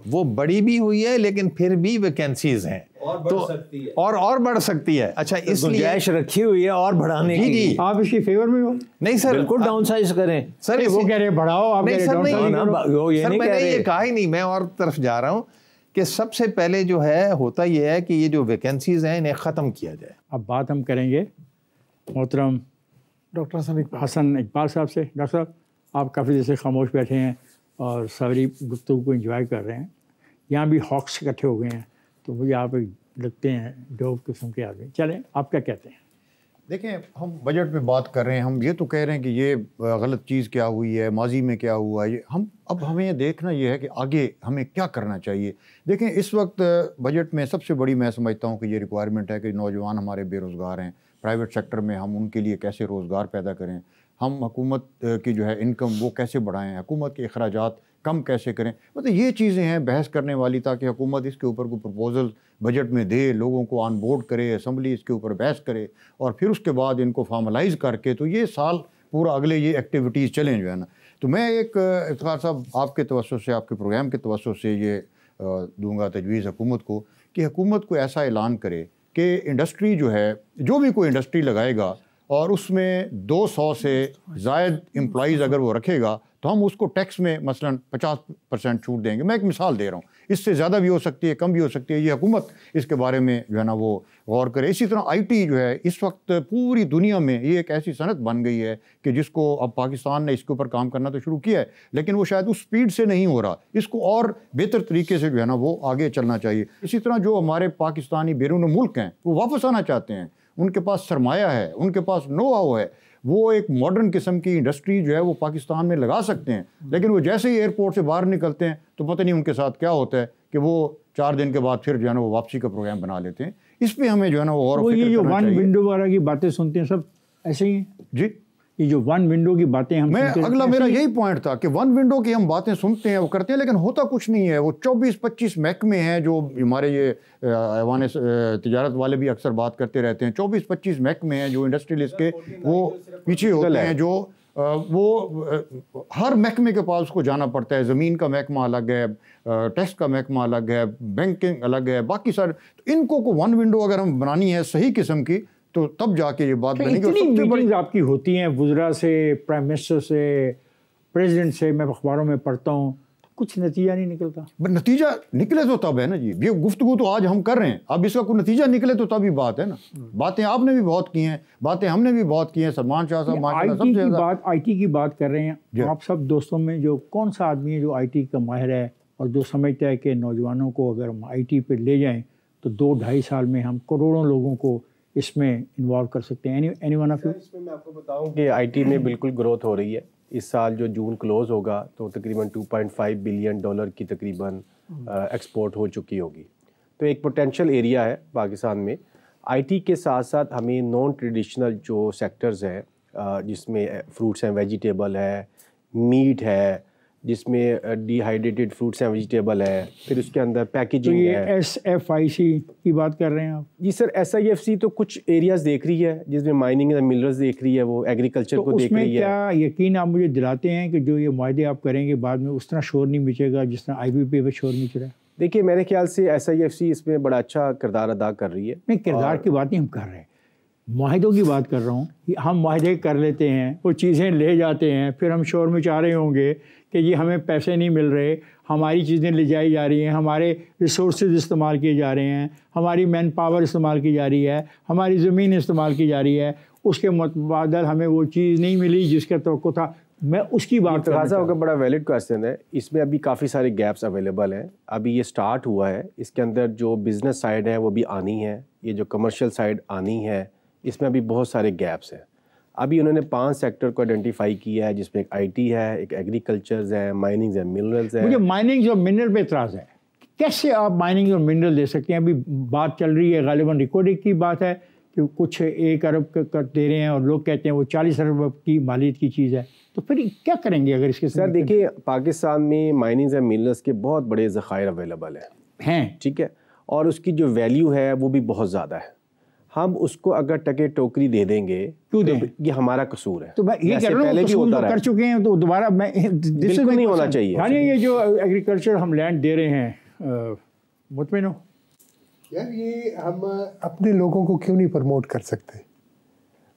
वो बड़ी भी हुई है लेकिन फिर भी वैकेंसीज हैं और बढ़ सकती है। अच्छा, इसलिए गुंजाइश रखी हुई है और बढ़ाने की। जी, आप इसकी फेवर में हो? नहीं सर, बिल्कुल डाउन साइज करें सर। वो कह रहे हैं बढ़ाओ, आप कह रहे हैं डाउन साइज। मैंने ये कहा ही नहीं, मैं और तरफ जा रहा हूँ कि सबसे पहले जो है होता यह है कि ये जो वैकेंसीज हैं इन्हें ख़त्म किया जाए। अब बात हम करेंगे मोहतरम डॉक्टर हसन इकबाल साहब से। डॉक्टर साहब, आप काफ़ी देर से खामोश बैठे हैं और सारी गुफ्तगू को एंजॉय कर रहे हैं। यहाँ भी हॉक्स इकट्ठे हो गए हैं, तो मुझे आप लगते हैं डोव किस्म के आदमी। चलें, आप क्या कहते हैं? देखें, हम बजट में बात कर रहे हैं, हम ये तो कह रहे हैं कि ये गलत चीज़ क्या हुई है, माजी में क्या हुआ है, अब हमें ये देखना ये है कि आगे हमें क्या करना चाहिए। देखें, इस वक्त बजट में सबसे बड़ी मैं समझता हूँ कि ये रिक्वायरमेंट है कि नौजवान हमारे बेरोज़गार हैं, प्राइवेट सेक्टर में हम उनके लिए कैसे रोज़गार पैदा करें, हम हुकूमत की जो है इनकम वो कैसे बढ़ाएं, हुकूमत के अखराजात कम कैसे करें। मतलब ये चीज़ें हैं बहस करने वाली, ताकि हुकूमत इसके ऊपर कोई प्रपोजल बजट में दे, लोगों को ऑन बोर्ड करे, असम्बली इसके ऊपर बहस करे और फिर उसके बाद इनको फॉर्मलाइज करके तो ये साल पूरा अगले ये एक्टिविटीज़ चलें जो है ना। तो मैं एक इफ्तिखार साहब आपके तवज्जुह से, आपके प्रोग्राम के तवज्जुह से ये दूंगा तजवीज़ हुकूमत को कि हुकूमत को ऐसा ऐलान करे कि इंडस्ट्री जो है, जो भी कोई इंडस्ट्री लगाएगा और उसमें 200 से ज़ायद एम्प्लॉइज़ अगर वो रखेगा तो हम उसको टैक्स में मसलन 50% छूट देंगे। मैं एक मिसाल दे रहा हूँ, इससे ज़्यादा भी हो सकती है, कम भी हो सकती है। ये हुकूमत इसके बारे में जो है ना वो गौर करे। इसी तरह आईटी जो है इस वक्त पूरी दुनिया में ये एक ऐसी सनत बन गई है कि जिसको अब पाकिस्तान ने इसके ऊपर काम करना तो शुरू किया है, लेकिन वो शायद उस स्पीड से नहीं हो रहा। इसको और बेहतर तरीके से जो है ना वो आगे चलना चाहिए। इसी तरह जो हमारे पाकिस्तानी बैरून मुल्क हैं वो वापस आना चाहते हैं, उनके पास सरमाया है, उनके पास नो हाउ है, वो एक मॉडर्न किस्म की इंडस्ट्री जो है वो पाकिस्तान में लगा सकते हैं। लेकिन वो जैसे ही एयरपोर्ट से बाहर निकलते हैं तो पता नहीं उनके साथ क्या होता है कि वो 4 दिन के बाद फिर जो है ना वो वापसी का प्रोग्राम बना लेते हैं। इस पे हमें जो है ना वो और ये जो वन विंडो वगैरह की बातें सुनते हैं सब ऐसे ही जी, ये जो वन विंडो की बातें हम अगला मेरा यही पॉइंट था कि वन विंडो की हम बातें सुनते हैं, वो करते हैं, लेकिन होता कुछ नहीं है। वो 24-25 महकमे हैं जो हमारे ये ऐवान तिजारत वाले भी अक्सर बात करते रहते हैं। 24-25 महकमे हैं जो इंडस्ट्रियलिस्ट के वो पीछे होते हैं, जो वो हर महकमे के पास उसको जाना पड़ता है। ज़मीन का महकमा अलग है, टैक्स का महकमा अलग है, बैंकिंग अलग है, बाकी सारे। तो इनको को वन विंडो अगर हम बनानी है सही किस्म की तो तब जाके ये बात बनेगी। इतनी मीटिंग्स आपकी होती हैं वुज़रा से, प्राइम मिनिस्टर से, प्रेसिडेंट से, मैं अखबारों में पढ़ता हूँ, कुछ नतीजा नहीं निकलता। नतीजा निकले तो तब है ना जी, ये गुफ्तगू तो आज हम कर रहे हैं, अब इसका कोई नतीजा निकले तो तभी बात है ना। बातें आपने भी बहुत की हैं, बातें हमने भी बहुत की हैं। सलमान शाह साहब आईटी की बात कर रहे हैं। आप सब दोस्तों में जो कौन सा आदमी है जो आईटी का माहिर है और जो समझता है कि नौजवानों को अगर हम आईटी पे ले जाएं तो 2-2.5 साल में हम करोड़ों लोगों को इसमें इन्वॉल्व कर सकते हैं? Any one of you? इसमें मैं आपको बताऊं कि आईटी में बिल्कुल ग्रोथ हो रही है। इस साल जो जून क्लोज होगा तो तकरीबन $2.5 बिलियन की तकरीबन एक्सपोर्ट हो चुकी होगी। तो एक पोटेंशियल एरिया है पाकिस्तान में। आईटी के साथ साथ हमें नॉन ट्रेडिशनल जो सेक्टर्स हैं जिसमें फ्रूट्स एंड वेजिटेबल है, मीट है, जिसमें डिहाइड्रेटेड फ्रूट्स एंड वेजिटेबल है, फिर उसके अंदर पैकेजिंग है। तो ये SFIC की बात कर रहे हैं आप? जी सर, SIFC तो कुछ एरियाज देख रही है जिसमें माइनिंग एंड मिनरल्स देख रही है, वो एग्रीकल्चर को देख रही है। क्या यकीन आप मुझे दिलाते हैं कि जो ये मुआहदे आप करेंगे बाद में उस तरह शोर नहीं मचेगा जिस तरह IBP पे शोर मच रहा है? देखिए मेरे ख्याल से SIFC इसमें बड़ा अच्छा किरदार अदा कर रही है। नहीं, किरदार की बात नहीं हम कर रहे हैं, मुआहदों की बात कर रहा हूँ। हम मुआहदे कर लेते हैं, वो चीज़ें ले जाते हैं, फिर हम शोर मचा रहे होंगे कि ये हमें पैसे नहीं मिल रहे, हमारी चीज़ें ले जाई जा रही हैं, हमारे रिसोर्सेज इस्तेमाल किए जा रहे हैं, हमारी मैन पावर इस्तेमाल की जा रही है, हमारी ज़मीन इस्तेमाल की जा रही है, उसके मुतबादल हमें वो चीज़ नहीं मिली जिसका तवक्को था। मैं उसकी बात कर रहा हूँ। बड़ा वैलिड क्वेश्चन है। इसमें अभी काफ़ी सारे गैप्स अवेलेबल हैं। अभी ये स्टार्ट हुआ है, इसके अंदर जो बिज़नेस साइड है वो भी आनी है, ये जो कमर्शियल साइड आनी है, इसमें अभी बहुत सारे गैप्स हैं। अभी उन्होंने 5 सेक्टर को आइडेंटिफाई किया है जिसमें एक आईटी है, एक एग्रीकल्चर है, माइनिंग एंड मिनरल्स है। मुझे माइनिंग और मिनरल पे इतराज़ है। कैसे आप माइनिंग और मिनरल दे सकते हैं? अभी बात चल रही है, गालिबन रिकॉर्डिंग की बात है कि कुछ 1 अरब का दे रहे हैं और लोग कहते हैं वो 40 अरब की मालियत की चीज़ है। तो फिर क्या करेंगे अगर इसके? सर देखिए, पाकिस्तान में माइनिंग एंड मिनरल्स के बहुत बड़े ज़खायर अवेलेबल हैं, ठीक है, और उसकी जो वैल्यू है वो भी बहुत ज़्यादा है। हम उसको अगर टके टोकरी दे देंगे, क्यों दें? ये हमारा कसूर है। तो मैं ये कह रहा हूं, पहले भी होता कर चुके हैं तो दोबारा मैं बिल्कुल नहीं होना चाहिए। यानी ये जो एग्रीकल्चर हम लैंड दे रहे हैं, मुतमिन हो यार, ये हम अपने लोगों को क्यों नहीं प्रमोट कर सकते?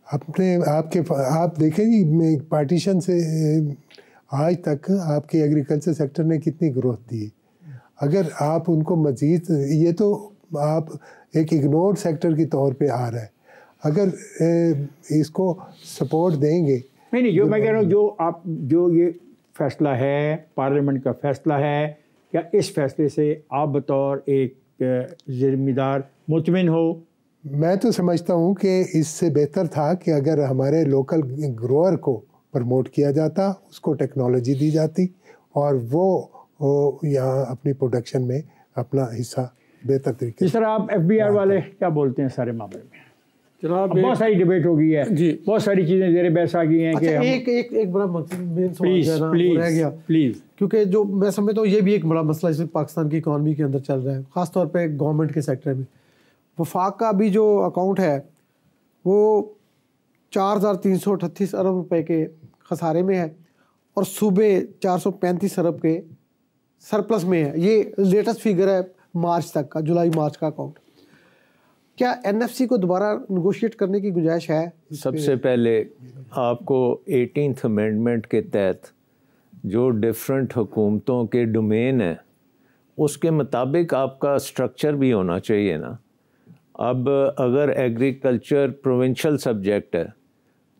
अपने आप देखें जी, पार्टीशन से आज तक आपके एग्रीकल्चर सेक्टर ने कितनी ग्रोथ दी। अगर आप उनको मजीद, ये तो आप एक इग्नोर्ड सेक्टर के तौर पे आ रहा है, अगर इसको सपोर्ट देंगे। नहीं, जो मैं कह रहा हूँ, जो ये फैसला है, पार्लियामेंट का फैसला है, क्या इस फैसले से आप बतौर एक जिम्मेदार मुतमिन हो? मैं तो समझता हूँ कि इससे बेहतर था कि अगर हमारे लोकल ग्रोअर को प्रमोट किया जाता, उसको टेक्नोलॉजी दी जाती और वो यहाँ अपनी प्रोडक्शन में अपना हिस्सा बेहतर तरीके। जिस तरह आप FBI वाले क्या बोलते हैं सारे मामले में? जनाब बहुत सारी डिबेट हो गई है जी, बहुत सारी चीज़ें ज़ेरे बहस आ गई हैं। अच्छा, एक बड़ा मेन सवाल रह गया प्लीज़, क्योंकि जो मैं समझता हूँ ये भी एक बड़ा मसला इस पाकिस्तान की इकॉनमी के अंदर चल रहा है, ख़ासतौर पे गवर्नमेंट के सेक्टर में। वफाक का अभी जो अकाउंट है वो 4,338 अरब रुपए के खसारे में है और सूबे 435 अरब के सरप्लस में है। ये लेटेस्ट फिगर है मार्च तक का, जुलाई मार्च का अकाउंट। क्या एनएफसी को दोबारा नेगोशिएट करने की गुंजाइश है? सबसे पहले आपको 18th अमेंडमेंट के तहत जो डिफरेंट हुकूमतों के डोमेन है उसके मुताबिक आपका स्ट्रक्चर भी होना चाहिए ना। अब अगर एग्रीकल्चर प्रोविंशियल सब्जेक्ट है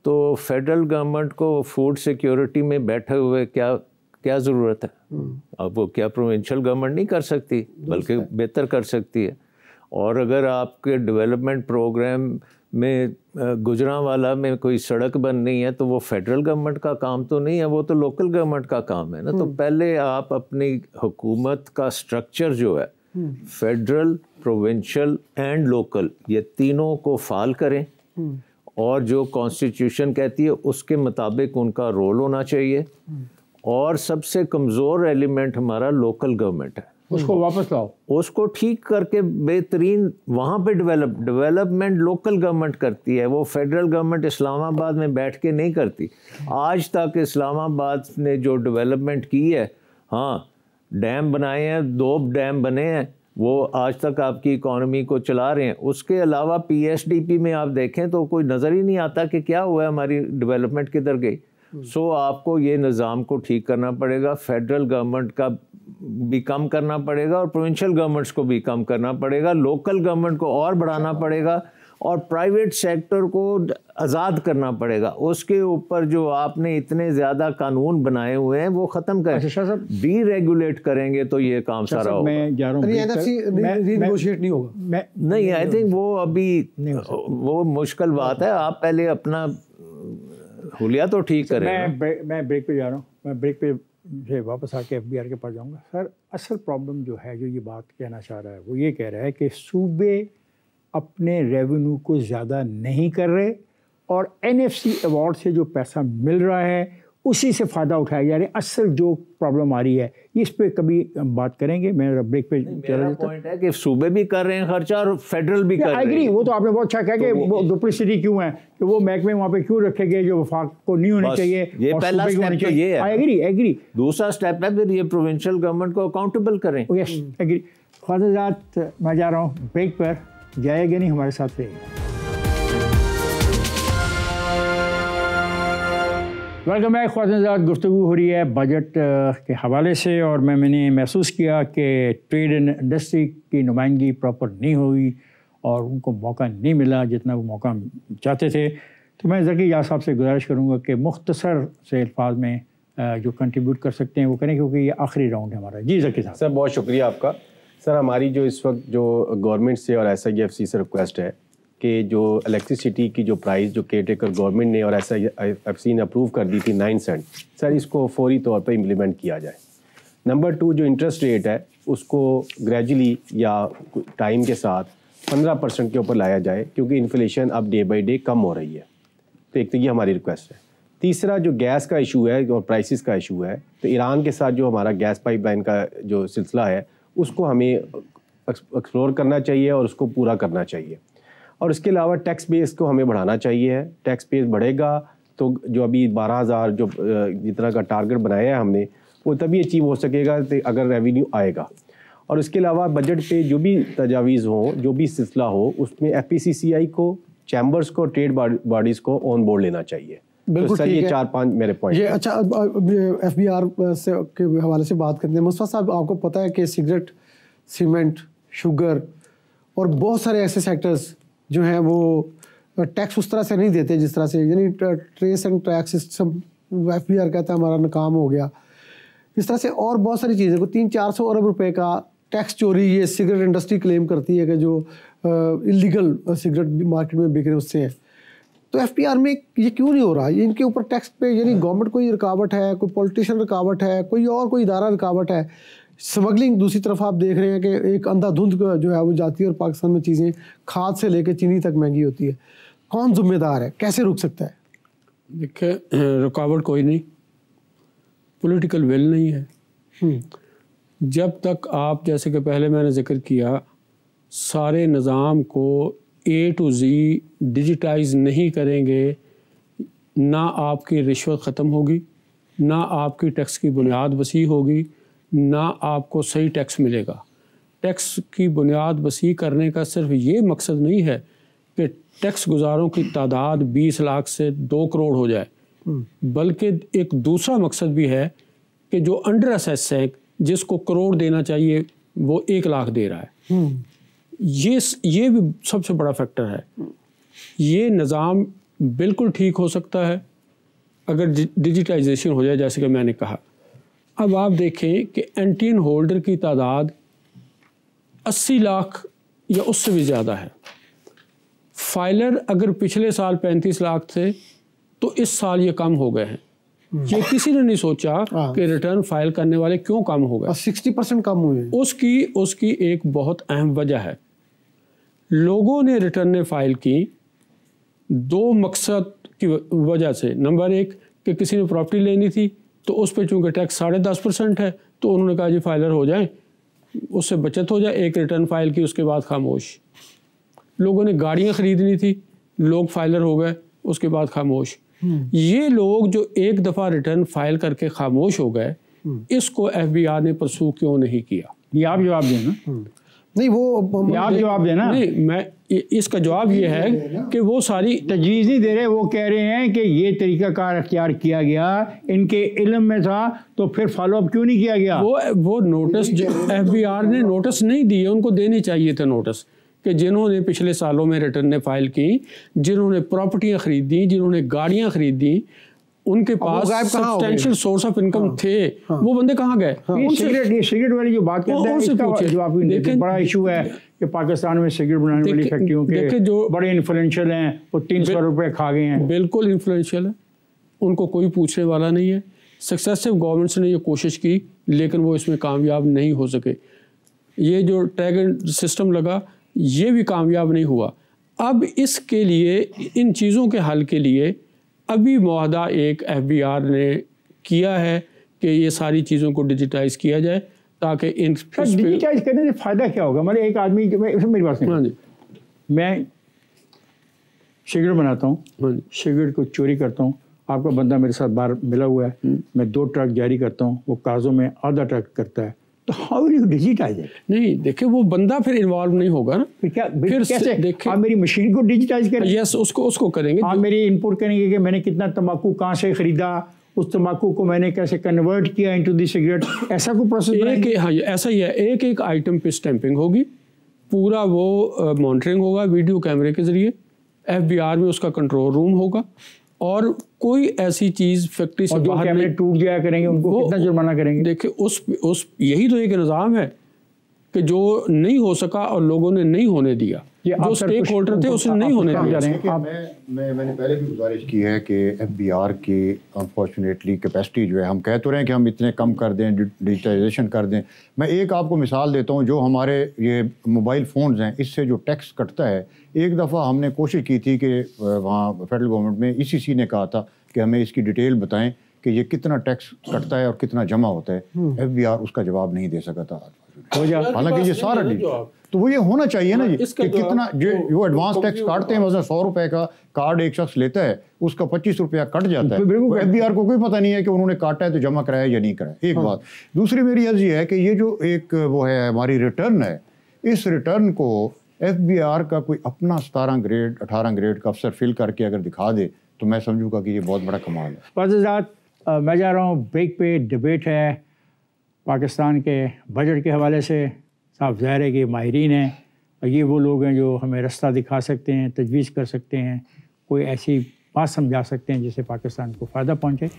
तो फेडरल गवर्नमेंट को फूड सिक्योरिटी में बैठे हुए क्या ज़रूरत है? अब वो क्या प्रोविंशियल गवर्नमेंट नहीं कर सकती, बल्कि बेहतर कर सकती है। और अगर आपके डेवलपमेंट प्रोग्राम में गुजरांवाला में कोई सड़क बन रही है तो वो फेडरल गवर्नमेंट का काम तो नहीं है, वो तो लोकल गवर्नमेंट का काम है ना। तो पहले आप अपनी हुकूमत का स्ट्रक्चर जो है फेडरल, प्रोविंशियल एंड लोकल, ये तीनों को फाल करें और जो कॉन्स्टिट्यूशन कहती है उसके मुताबिक उनका रोल होना चाहिए। और सबसे कमज़ोर एलिमेंट हमारा लोकल गवर्नमेंट है, उसको वापस लाओ, उसको ठीक करके बेहतरीन वहाँ पे डेवलपमेंट लोकल गवर्नमेंट करती है। वो फेडरल गवर्नमेंट इस्लामाबाद में बैठ के नहीं करती। आज तक इस्लामाबाद ने जो डेवलपमेंट की है, हाँ डैम बनाए हैं, 2 डैम बने हैं, वो आज तक आपकी इकॉनमी को चला रहे हैं। उसके अलावा पीएसडीपी में आप देखें तो कोई नज़र ही नहीं आता कि क्या हुआ है, हमारी डेवलपमेंट किधर गई। सो आपको ये निज़ाम को ठीक करना पड़ेगा, फेडरल गवर्नमेंट का भी कम करना पड़ेगा और प्रोविंशियल गवर्नमेंट्स को भी कम करना पड़ेगा, लोकल गवर्नमेंट को और बढ़ाना पड़ेगा और प्राइवेट सेक्टर को आज़ाद करना पड़ेगा। उसके ऊपर जो आपने इतने ज़्यादा कानून बनाए हुए हैं वो ख़त्म करें, डीरेगुलेट करेंगे तो ये काम सारा होगा। मैं जा रहा हूँ, रीनेगोशिएट नहीं होगा, नहीं आई थिंक वो अभी वो मुश्किल बात है। आप पहले अपना हुलिया तो ठीक करें। मैं ब्रेक पे जा रहा हूँ, मैं ब्रेक पे से वापस आके एफबीआर के पास जाऊँगा। सर असल प्रॉब्लम जो है, जो ये बात कहना चाह रहा है, वो ये कह रहा है कि सूबे अपने रेवेन्यू को ज़्यादा नहीं कर रहे और एनएफसी अवार्ड से जो पैसा मिल रहा है उसी से फ़ायदा उठाया जा रहा है। असल जो प्रॉब्लम आ रही है इस पे कभी हम बात करेंगे। मैं ब्रेक पे चला जाता। पॉइंट है कि सूबे भी कर रहे हैं खर्चा और फेडरल भी कर रहे हैं। एग्री, वो तो आपने बहुत अच्छा कहा कि वो डुप्लिसिटी क्यों है, कि वो महकमे वहाँ पे क्यों रखे गए जो वफाक को नहीं होने चाहिए। ये पहला स्टेप तो ये है। एग्री। दूसरा स्टेप है फिर ये प्रोविंशियल गवर्नमेंट को अकाउंटेबल करें। Yes agree. ख्वाजाजात, मैं जा रहा हूँ ब्रेक पर, जाएगा नहीं, हमारे साथ रहिएगा। Welcome back. ख्वाजाजात, गुफ्तगू हो रही है बजट के हवाले से और मैंने महसूस किया कि ट्रेड एंड इंडस्ट्री की नुमाइंदगी प्रॉपर नहीं हुई और उनको मौका नहीं मिला जितना वो मौका चाहते थे। तो मैं ज़की याद साहब से गुजारिश करूँगा कि मुख्तसर से अल्फाज में जो कंट्रीब्यूट कर सकते हैं वो करें, क्योंकि ये आखिरी राउंड है हमारा। जी ज़की साहब। सर बहुत शुक्रिया आपका। सर हमारी जो इस वक्त जो गवर्नमेंट से और SIFC से रिक्वेस्ट है कि जो इलेक्ट्रिसिटी की जो प्राइस जो केयरटेकर गवर्नमेंट ने और SIFC ने अप्रूव कर दी थी 9 सेंट, सर इसको फौरी तौर पर इम्प्लीमेंट किया जाए। नंबर 2 जो इंटरेस्ट रेट है उसको ग्रेजुअली या टाइम के साथ 15% के ऊपर लाया जाए, क्योंकि इन्फ्लेशन अब डे बाई डे कम हो रही है। तो एक तो ये हमारी रिक्वेस्ट है। तीसरा जो गैस का इशू है और प्राइसेस का इशू है, तो ईरान के साथ जो हमारा गैस पाइपलाइन का जो सिलसिला है उसको हमें एक्सप्लोर करना चाहिए और उसको पूरा करना चाहिए। और इसके अलावा टैक्स बेस को हमें बढ़ाना चाहिए। टैक्स बेस बढ़ेगा तो जो अभी 12,000 जो जितना का टारगेट बनाया है हमने, वो तभी अचीव हो सकेगा अगर रेवेन्यू आएगा। और इसके अलावा बजट पे जो भी तजावीज़ हो, जो भी सिलसिला हो, उसमें FPCCI को, चैम्बर्स को, ट्रेड बॉडीज़ को ऑन बोर्ड लेना चाहिए। बिल्कुल तो सर ये 4-5 मेरे पॉइंट। ये अच्छा, FBR से के हवाले से बात करते हैं। मुस्तफा साहब, आपको पता है कि सिगरेट, सीमेंट, शुगर और बहुत सारे ऐसे सेक्टर्स जो हैं वो टैक्स उस तरह से नहीं देते जिस तरह से, यानी trace and track system FBR कहता है हमारा नाकाम हो गया। इस तरह से और बहुत सारी चीज़ें को 300-400 अरब रुपए का टैक्स चोरी ये सिगरेट इंडस्ट्री क्लेम करती है कि जो इलीगल सिगरेट मार्केट में बिक रहे उससे है। तो FBR में ये क्यों नहीं हो रहा? ये इनके ऊपर टैक्स पे यानी गवर्नमेंट कोई रुकावट है, कोई पॉलिटिशियन रुकावट है, कोई इदारा रुकावट है? स्मगलिंग दूसरी तरफ आप देख रहे हैं कि एक अंधाधुंध जो है वो जाती है और पाकिस्तान में चीज़ें खाद से लेकर चीनी तक महंगी होती है। कौन जिम्मेदार है? कैसे रुक सकता है? देखिए, रुकावट कोई नहीं, पॉलिटिकल विल नहीं है। जब तक आप, जैसे कि पहले मैंने जिक्र किया, सारे निज़ाम को A to Z डिजिटाइज नहीं करेंगे, ना आपकी रिश्वत ख़त्म होगी, ना आपकी टैक्स की बुनियाद वसी होगी, ना आपको सही टैक्स मिलेगा। टैक्स की बुनियाद वसी करने का सिर्फ ये मकसद नहीं है कि टैक्स गुजारों की तादाद 20 लाख से 2 करोड़ हो जाए, बल्कि एक दूसरा मकसद भी है कि जो अंडर असेस है, जिसको करोड़ देना चाहिए वो 1 लाख दे रहा है। ये भी सबसे बड़ा फैक्टर है। ये निज़ाम बिल्कुल ठीक हो सकता है अगर डिजिटाइजेशन हो जाए, जैसे कि मैंने कहा। अब आप देखें कि एनटीएन होल्डर की तादाद 80 लाख या उससे भी ज़्यादा है। फाइलर अगर पिछले साल 35 लाख थे तो इस साल ये कम हो गए हैं। ये किसी ने नहीं सोचा कि रिटर्न फाइल करने वाले क्यों कम हो गए। 60% कम हुए। उसकी एक बहुत अहम वजह है। लोगों ने रिटर्न फाइल की 2 मकसद की वजह से। नंबर 1 कि किसी ने प्रॉपर्टी लेनी थी तो उस पर चूँकि टैक्स 10.5% है, तो उन्होंने कहा जी फाइलर हो जाए, उससे बचत हो जाए, एक रिटर्न फाइल की, उसके बाद खामोश। लोगों ने गाड़ियाँ ख़रीदनी थी, लोग फाइलर हो गए, उसके बाद खामोश। ये लोग जो एक दफ़ा रिटर्न फाइल करके खामोश हो गए, इसको एफबीआर ने परसू क्यों नहीं किया? ये आप जवाब दें ना। नहीं, वो आप जवाब देना। नहीं, मैं इसका जवाब ये है कि वो सारी तजवीज़ नहीं दे रहे। वो कह रहे हैं कि ये तरीक़ाकार अख्तियार किया गया, इनके इल्म में था, तो फिर फॉलोअप क्यों नहीं किया गया? वो नोटिस एफबीआर ने नोटिस नहीं दिए, उनको देनी चाहिए थे नोटिस कि जिन्होंने पिछले सालों में रिटर्न फाइल की, जिन्होंने प्रॉपर्टियाँ ख़रीदी, जिन्होंने गाड़ियाँ ख़रीदी, उनके पास सब्सटेंशियल सोर्स ऑफ इनकम थे, वो बंदे कहाँ गए? सिगरेट वाली जो बात करते हैं, इसका जवाब भी नहीं। बड़ा इशू है कि पाकिस्तान में सिगरेट बनाने वाली फैक्ट्रियों के जो बड़े इन्फ्लुएंशियल हैं, वो 300 रुपये खा गए हैं। बिल्कुल इन्फ्लुएंशियल है, उनको कोई पूछने वाला नहीं है। सक्सेसिव गवर्नमेंट्स ने ये कोशिश की, लेकिन वो इसमें कामयाब नहीं हो सके। ये जो टैग एंड सिस्टम लगा, ये भी कामयाब नहीं हुआ। अब इसके लिए, इन चीज़ों के हल के लिए अभी मुआहदा एक एफबीआर ने किया है कि ये सारी चीज़ों को डिजिटाइज किया जाए, ताकि इन डिजिटाइज करने से फ़ायदा क्या होगा? मतलब एक आदमी, मेरी बात सुनिए, मैं सिगरेट बनाता हूँ, सिगरेट को चोरी करता हूँ, आपका बंदा मेरे साथ बाहर मिला हुआ है, मैं 2 ट्रक जारी करता हूँ, वो कागज़ों में आधा ट्रक करता है, तो how will you digitise it? नहीं, देखिए वो बंदा फिर इन्वॉल्व नहीं होगा ना। फिर कैसे देखिए आप मेरी मशीन को डिजिटाइज करें? यस, उसको करेंगे। आप मेरी इनपुट करेंगे कि मैंने कितना तंबाकू कहाँ से खरीदा, उस तंबाकू को मैंने कैसे कन्वर्ट किया इनटू द सिगरेट, ऐसा कोई प्रोसेस? हाँ, ऐसा ही है। एक आइटम पे स्टैंपिंग होगी, पूरा वो मॉनिटरिंग होगा वीडियो कैमरे के ज़रिए। एफबीआर में उसका कंट्रोल रूम होगा, और कोई ऐसी चीज़ फैक्ट्री से बाहर कैमरे टूट जाया करेंगे, उनको कितना जुर्माना करेंगे? देखिए उस यही तो एक निज़ाम है कि जो नहीं हो सका और लोगों ने नहीं होने दिया, जो स्टेक होल्डर थे उसने नहीं होने दिया। मैंने पहले भी गुजारिश की है कि एफबीआर की अनफॉर्चुनेटली कैपेसिटी जो है, हम कह तो रहे हैं कि हम इतने कम कर दें, डिजिटाइजेशन कर दें। मैं एक आपको मिसाल देता हूँ, जो हमारे ये मोबाइल फ़ोन्स हैं, इससे जो टैक्स कटता है, एक दफ़ा हमने कोशिश की थी कि वहाँ फेडरल गवर्नमेंट में ईसीसी ने कहा था कि हमें इसकी डिटेल बताएं कि ये कितना टैक्स कटता है और कितना जमा होता है। एफबीआर उसका जवाब नहीं दे सका था, हालांकि ये सारा तो वो ये होना चाहिए ना जी कि कितना जो एडवांस टैक्स काटते हैं, मतलब 100 रुपए का कार्ड एक शख्स लेता है, उसका 25 रुपया कट जाता है। एफबीआर को कोई पता नहीं है कि उन्होंने काटा है तो जमा कराया या नहीं कराया। एक बात। दूसरी मेरी अर्ज ये है कि ये जो एक वो है हमारी रिटर्न है, इस रिटर्न को एफबीआर का कोई अपना 17 ग्रेड 18 ग्रेड का अफसर फिल करके अगर दिखा दे तो मैं समझूंगा कि ये बहुत बड़ा कमाल है। पाकिस्तान मैं जा रहा हूँ ब्रेक पे। डिबेट है पाकिस्तान के बजट के हवाले से। साफ ज़ाहिर है कि माहिरीन हैं, और ये वो लोग हैं जो हमें रास्ता दिखा सकते हैं, तजवीज़ कर सकते हैं, कोई ऐसी बात समझा सकते हैं जिससे पाकिस्तान को फ़ायदा पहुँचे।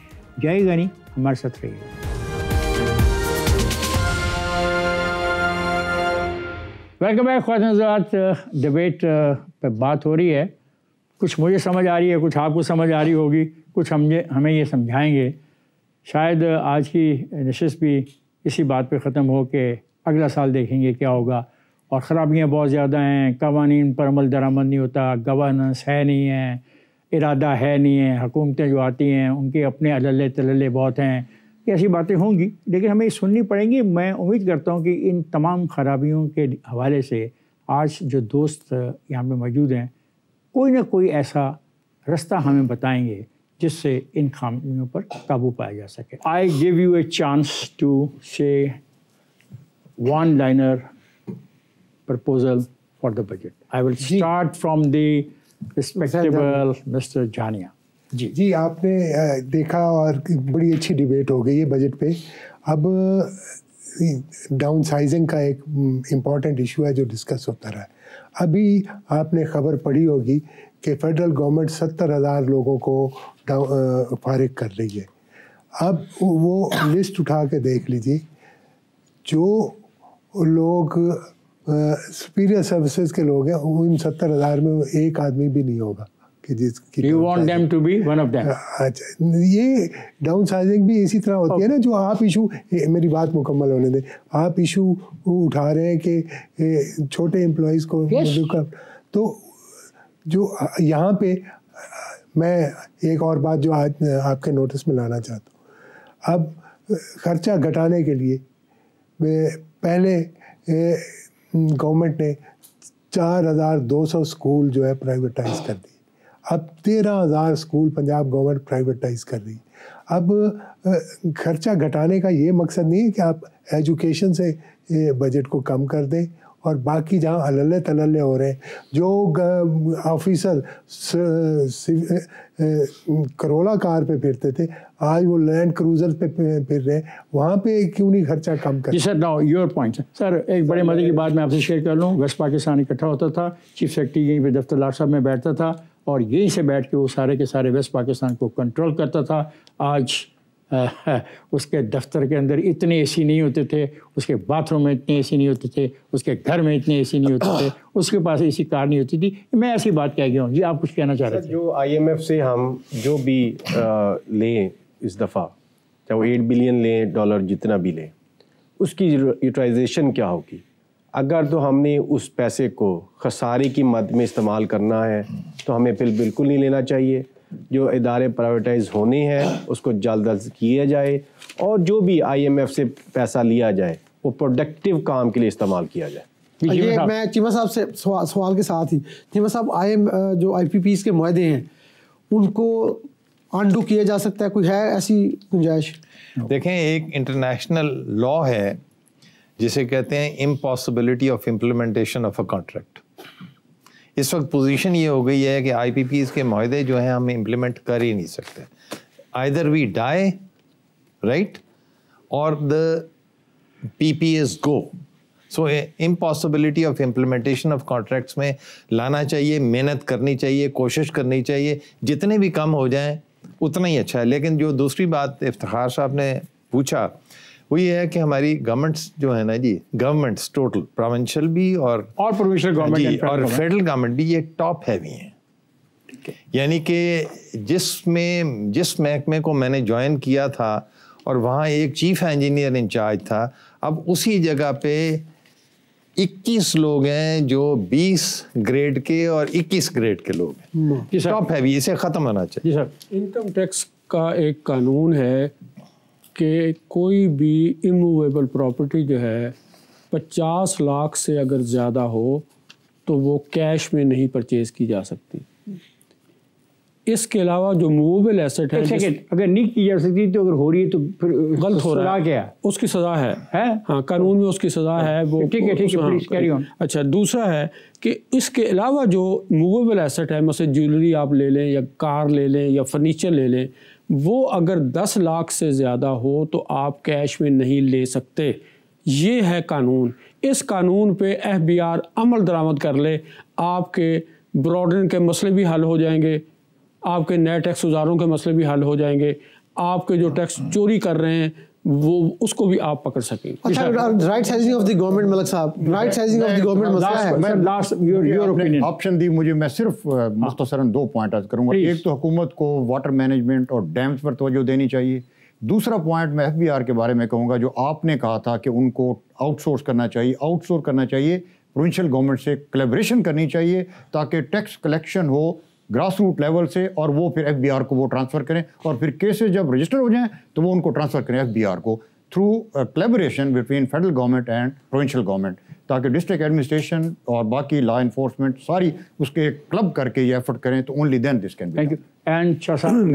जाएगा नहीं, हमारे साथ रहिए। Welcome back ख्वातीन। डिबेट पे बात हो रही है, कुछ मुझे समझ आ रही है, कुछ आपको समझ आ रही होगी, कुछ हमें ये समझाएंगे। शायद आज की नशिस्त भी इसी बात पे ख़त्म हो के अगला साल देखेंगे क्या होगा। और ख़राबियाँ बहुत ज़्यादा हैं, कवानीन पर अमल दरामद नहीं होता, गवर्नेंस है नहीं है, इरादा है नहीं है, हुकूमतें जो आती हैं उनके अपने अल्ले तल्ले बहुत हैं। ऐसी बातें होंगी, लेकिन हमें सुननी पड़ेंगी। मैं उम्मीद करता हूँ कि इन तमाम ख़राबियों के हवाले से आज जो दोस्त यहाँ पे मौजूद हैं, कोई ना कोई ऐसा रास्ता हमें बताएंगे जिससे इन खामियों पर काबू पाया जा सके। I give you a chance to say one liner proposal for the budget. I will start from the respectable Mr. Jania. जी आपने देखा और बड़ी अच्छी डिबेट हो गई है बजट पे। अब डाउन साइजिंग का एक इम्पॉर्टेंट इशू है जो डिस्कस होता रहा है। अभी आपने खबर पढ़ी होगी कि फेडरल गवर्नमेंट 70,000 लोगों को फारिग कर रही है। अब वो लिस्ट उठा के देख लीजिए, जो लोग सुपीरियर सर्विसेज के लोग हैं उन 70,000 में एक आदमी भी नहीं होगा कि जिसकी You want them to be one of them. अच्छा, ये डाउन साइजिंग भी इसी तरह होती है ना, जो आप इशू, मेरी बात मुकम्मल होने दें, आप इशू उठा रहे हैं कि छोटे एम्प्लॉयज़ को तो जो यहाँ पे मैं एक और बात जो आज आपके नोटिस में लाना चाहता हूँ। अब खर्चा घटाने के लिए पहले गवर्नमेंट ने 4,200 स्कूल जो है प्राइवेटाइज कर दिए। अब 13,000 स्कूल पंजाब गवर्नमेंट प्राइवेटाइज कर रही है। अब खर्चा घटाने का ये मकसद नहीं है कि आप एजुकेशन से बजट को कम कर दें और बाकी जहाँ अल्ले तल्ले हो रहे हैं, जो ऑफिसर करोला कार पे फिरते थे आज वो लैंड क्रूजर पे फिर रहे हैं, वहाँ पे क्यों नहीं खर्चा कम कर? जी sir, now your point sir. एक बड़े मजे की बात मैं आपसे शेयर कर लूँ। वेस्ट पाकिस्तान इकट्ठा होता था, चीफ सेक्रेटरी यहीं पे दफ्तर लाट साहब में बैठता था और यहीं से बैठ के वो सारे के सारे वेस्ट पाकिस्तान को कंट्रोल करता था। आज उसके दफ्तर के अंदर इतने एसी नहीं होते थे, उसके बाथरूम में इतने एसी नहीं होते थे, उसके घर में इतने एसी नहीं होते थे, उसके पास एसी कार नहीं होती थी। मैं ऐसी बात कह गया हूँ। जी आप कुछ कहना चाह रहे थे? जो IMF से हम जो भी लें इस दफ़ा, चाहे वो 8 बिलियन लें डॉलर, जितना भी लें, उसकी यूटिलाइजेशन क्या होगी? अगर तो हमने उस पैसे को खसारे की मद में इस्तेमाल करना है तो हमें फिर बिल्कुल नहीं लेना चाहिए। जो इदारे प्राइवेटाइज होने हैं उसको जल्द अज किया जाए और जो भी IMF से पैसा लिया जाए वो प्रोडक्टिव काम के लिए इस्तेमाल किया जाए। ये मैं चीमा साहब से सवाल के साथ ही, चीमा साहब जो IPPs के मुआहदे हैं उनको अंडू किया जा सकता है, कोई है ऐसी गुंजाइश? देखें, एक इंटरनेशनल लॉ है जिसे कहते हैं impossibility of implementation of a contract. इस वक्त पोजीशन ये हो गई है कि IPPs के मुआहदे जो हैं हम इम्प्लीमेंट कर ही नहीं सकते। आइदर वी डाई राइट और the PPAs go. So impossibility of implementation of contracts में लाना चाहिए, मेहनत करनी चाहिए, कोशिश करनी चाहिए, जितने भी कम हो जाएं उतना ही अच्छा है। लेकिन जो दूसरी बात इफ्तिखार साहब ने पूछा वो ये है कि हमारी गवर्नमेंट्स जो है ना जी, गवर्नमेंट्स टोटल प्रोविंशियल भी और प्रोविंशियल गवर्नमेंट और फेडरल गवर्नमेंट भी, ये टॉप हैवी हैं। यानी कि जिस महकमे को मैंने ज्वाइन किया था और वहाँ एक चीफ इंजीनियर इंचार्ज था, अब उसी जगह पे 21 लोग हैं जो 20 ग्रेड के और 21 ग्रेड के लोग हैं। टॉप हैवी, इसे ख़त्म होना चाहिए। जी सर, इनकम टैक्स का एक कानून है कि कोई भी इमूवेबल प्रॉपर्टी जो है 50 लाख से अगर ज़्यादा हो तो वो कैश में नहीं परचेज़ की जा सकती। इसके अलावा जो मूवेबल एसेट है, अगर नहीं की जा सकती तो अगर हो रही है तो फिर गलत हो रहा है, क्या उसकी सज़ा है? हाँ, कानून में उसकी सज़ा है वो। ठीक है, प्लीज कैरी ऑन। अच्छा, दूसरा है कि इसके अलावा जो मूवेबल एसेट है, मतलब ज्वेलरी आप ले लें या कार ले लें या फर्नीचर ले लें, वो अगर 10 लाख से ज़्यादा हो तो आप कैश में नहीं ले सकते। ये है कानून। इस कानून पे FBR अमल दरामद कर ले, आपके ब्रॉडन के मसले भी हल हो जाएंगे, आपके नए टैक्स गुजारों के मसले भी हल हो जाएंगे, आपके जो टैक्स चोरी कर रहे हैं वो उसको भी आप पकड़ सकेंगे। अच्छा, right sizing of the government, Malik साहब, right sizing of the government मसला है। मैं लास्ट योर ओपिनियन ऑप्शन दी मुझे, मैं सिर्फ मुख्तसरन 2 पॉइंट अर्ज करूंगा। एक तो हुकूमत को वाटर मैनेजमेंट और डैम्स पर तवज्जो देनी चाहिए। दूसरा पॉइंट मैं FBR के बारे में कहूँगा, जो आपने कहा था कि उनको आउटसोर्स करना चाहिए, प्रोविंशियल गवर्नमेंट से कोलैबोरेशन करनी चाहिए ताकि टैक्स कलेक्शन हो ग्रास रूट लेवल से और वो फिर FBR को वो ट्रांसफ़र करें और फिर केसेस जब रजिस्टर हो जाएं तो वो उनको ट्रांसफ़र करें FBR को through collaboration between federal government and provincial government, ताकि डिस्ट्रिक्ट एडमिनिस्ट्रेशन और बाकी लॉ इन्फोर्समेंट सारी उसके क्लब करके ये एफर्ट करें तो only then this can be. Thank you. And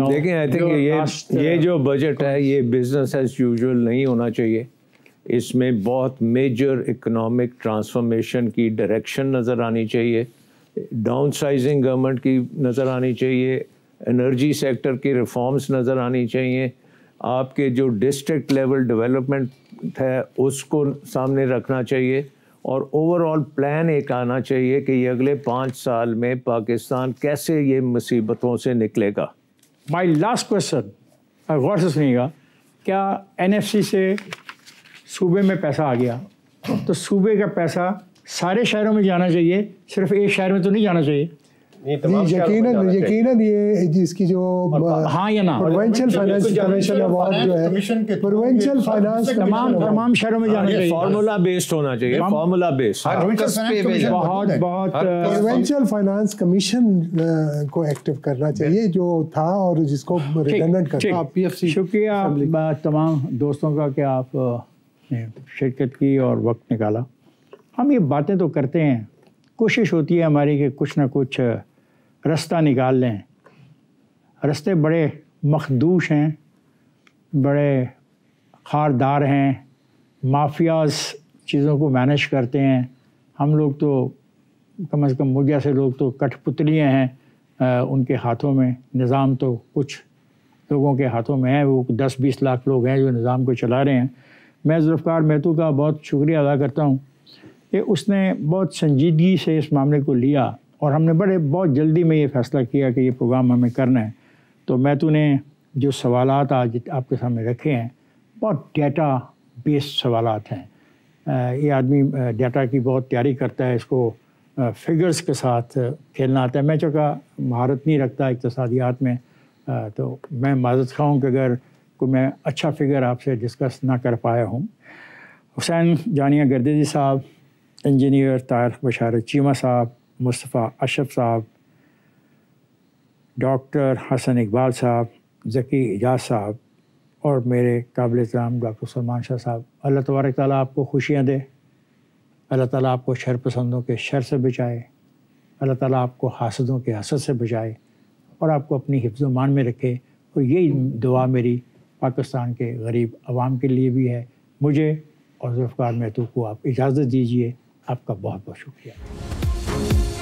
देखिए, आई थिंक ये जो बजट है ये बिजनेस एज यूजुअल नहीं होना चाहिए। इसमें बहुत मेजर इकोनॉमिक ट्रांसफॉर्मेशन की डायरेक्शन नज़र आनी चाहिए, डाउन साइजिंग गवर्नमेंट की नज़र आनी चाहिए, एनर्जी सेक्टर की रिफॉर्म्स नज़र आनी चाहिए, आपके जो डिस्ट्रिक्ट लेवल डेवलपमेंट है उसको सामने रखना चाहिए, और ओवरऑल प्लान एक आना चाहिए कि ये अगले 5 साल में पाकिस्तान कैसे ये मुसीबतों से निकलेगा। माई लास्ट क्वेश्चन, गौर से सुनिएगा, क्या NFC से सूबे में पैसा आ गया तो सूबे का पैसा सारे शहरों में जाना चाहिए, सिर्फ एक शहर में तो नहीं जाना चाहिए? यकीनन ये जिसकी जो हाँ या ना प्रोविंशियल फाइनेंस कमीशन अवार्ड जो है प्रोविंशियल फाइनेंस तमाम शहरों में जाना चाहिए, फार्मूला बेस्ड होना चाहिए, फार्मूला बेस्ड। बहुत प्रोविंशियल फाइनेंस कमीशन को एक्टिव करना चाहिए जो था और जिसको रिडंडेंट करना। PFC शुक्रिया तमाम दोस्तों का कि आप ने शिरकत की और वक्त निकाला। हम ये बातें तो करते हैं, कोशिश होती है हमारी कि कुछ ना कुछ रास्ता निकाल लें। रास्ते बड़े मखदूश हैं, बड़े खारदार हैं, माफियाज चीज़ों को मैनेज करते हैं। हम लोग तो कम से कम मुझे से लोग तो कठपुतलियाँ हैं उनके हाथों में। निज़ाम तो कुछ लोगों के हाथों में है, वो 10-20 लाख लोग हैं जो निज़ाम को चला रहे हैं। मैं ज़ुल्फ़िकार महतू का बहुत शुक्रिया अदा करता हूँ कि उसने बहुत संजीदगी से इस मामले को लिया और हमने बहुत जल्दी में ये फ़ैसला किया कि ये प्रोग्राम हमें करना है। तो महतू ने जो सवालात आज आपके सामने रखे हैं बहुत डाटा बेस्ड सवालात हैं। ये आदमी डाटा की बहुत तैयारी करता है, इसको फिगर्स के साथ खेलना आता है। मैं चूँकि महारत नहीं रखता इक़्तिसादियात में, तो मैं माज़रत ख़्वाह हूँ कि अगर कोई मैं अच्छा फिगर आपसे डिस्कस ना कर पाया हूँ। हुसैन जानिया गर्देजी साहब, इंजीनियर तारिक बशारत चीमा साहब, मुस्तफ़ा अशरफ साहब, डॉक्टर हसन इकबाल साहब, ज़की इजाज़ साहब और मेरे काबिल एहतराम डॉक्टर सलमान शाह साहब, अल्लाह तबारक ताला आपको खुशियाँ दे, अल्लाह ताला आपको शर पसंदों के शर से बचाए, अल्लाह ताला आपको हासदों के हसद से बचाए और आपको अपनी हिफ्ज़ व मान में रखे। और यही दुआ मेरी पाकिस्तान के गरीब आवाम के लिए भी है। मुझे और ज़ुल्फ़िकार महतू को आप इजाज़त दीजिए। आपका बहुत बहुत शुक्रिया।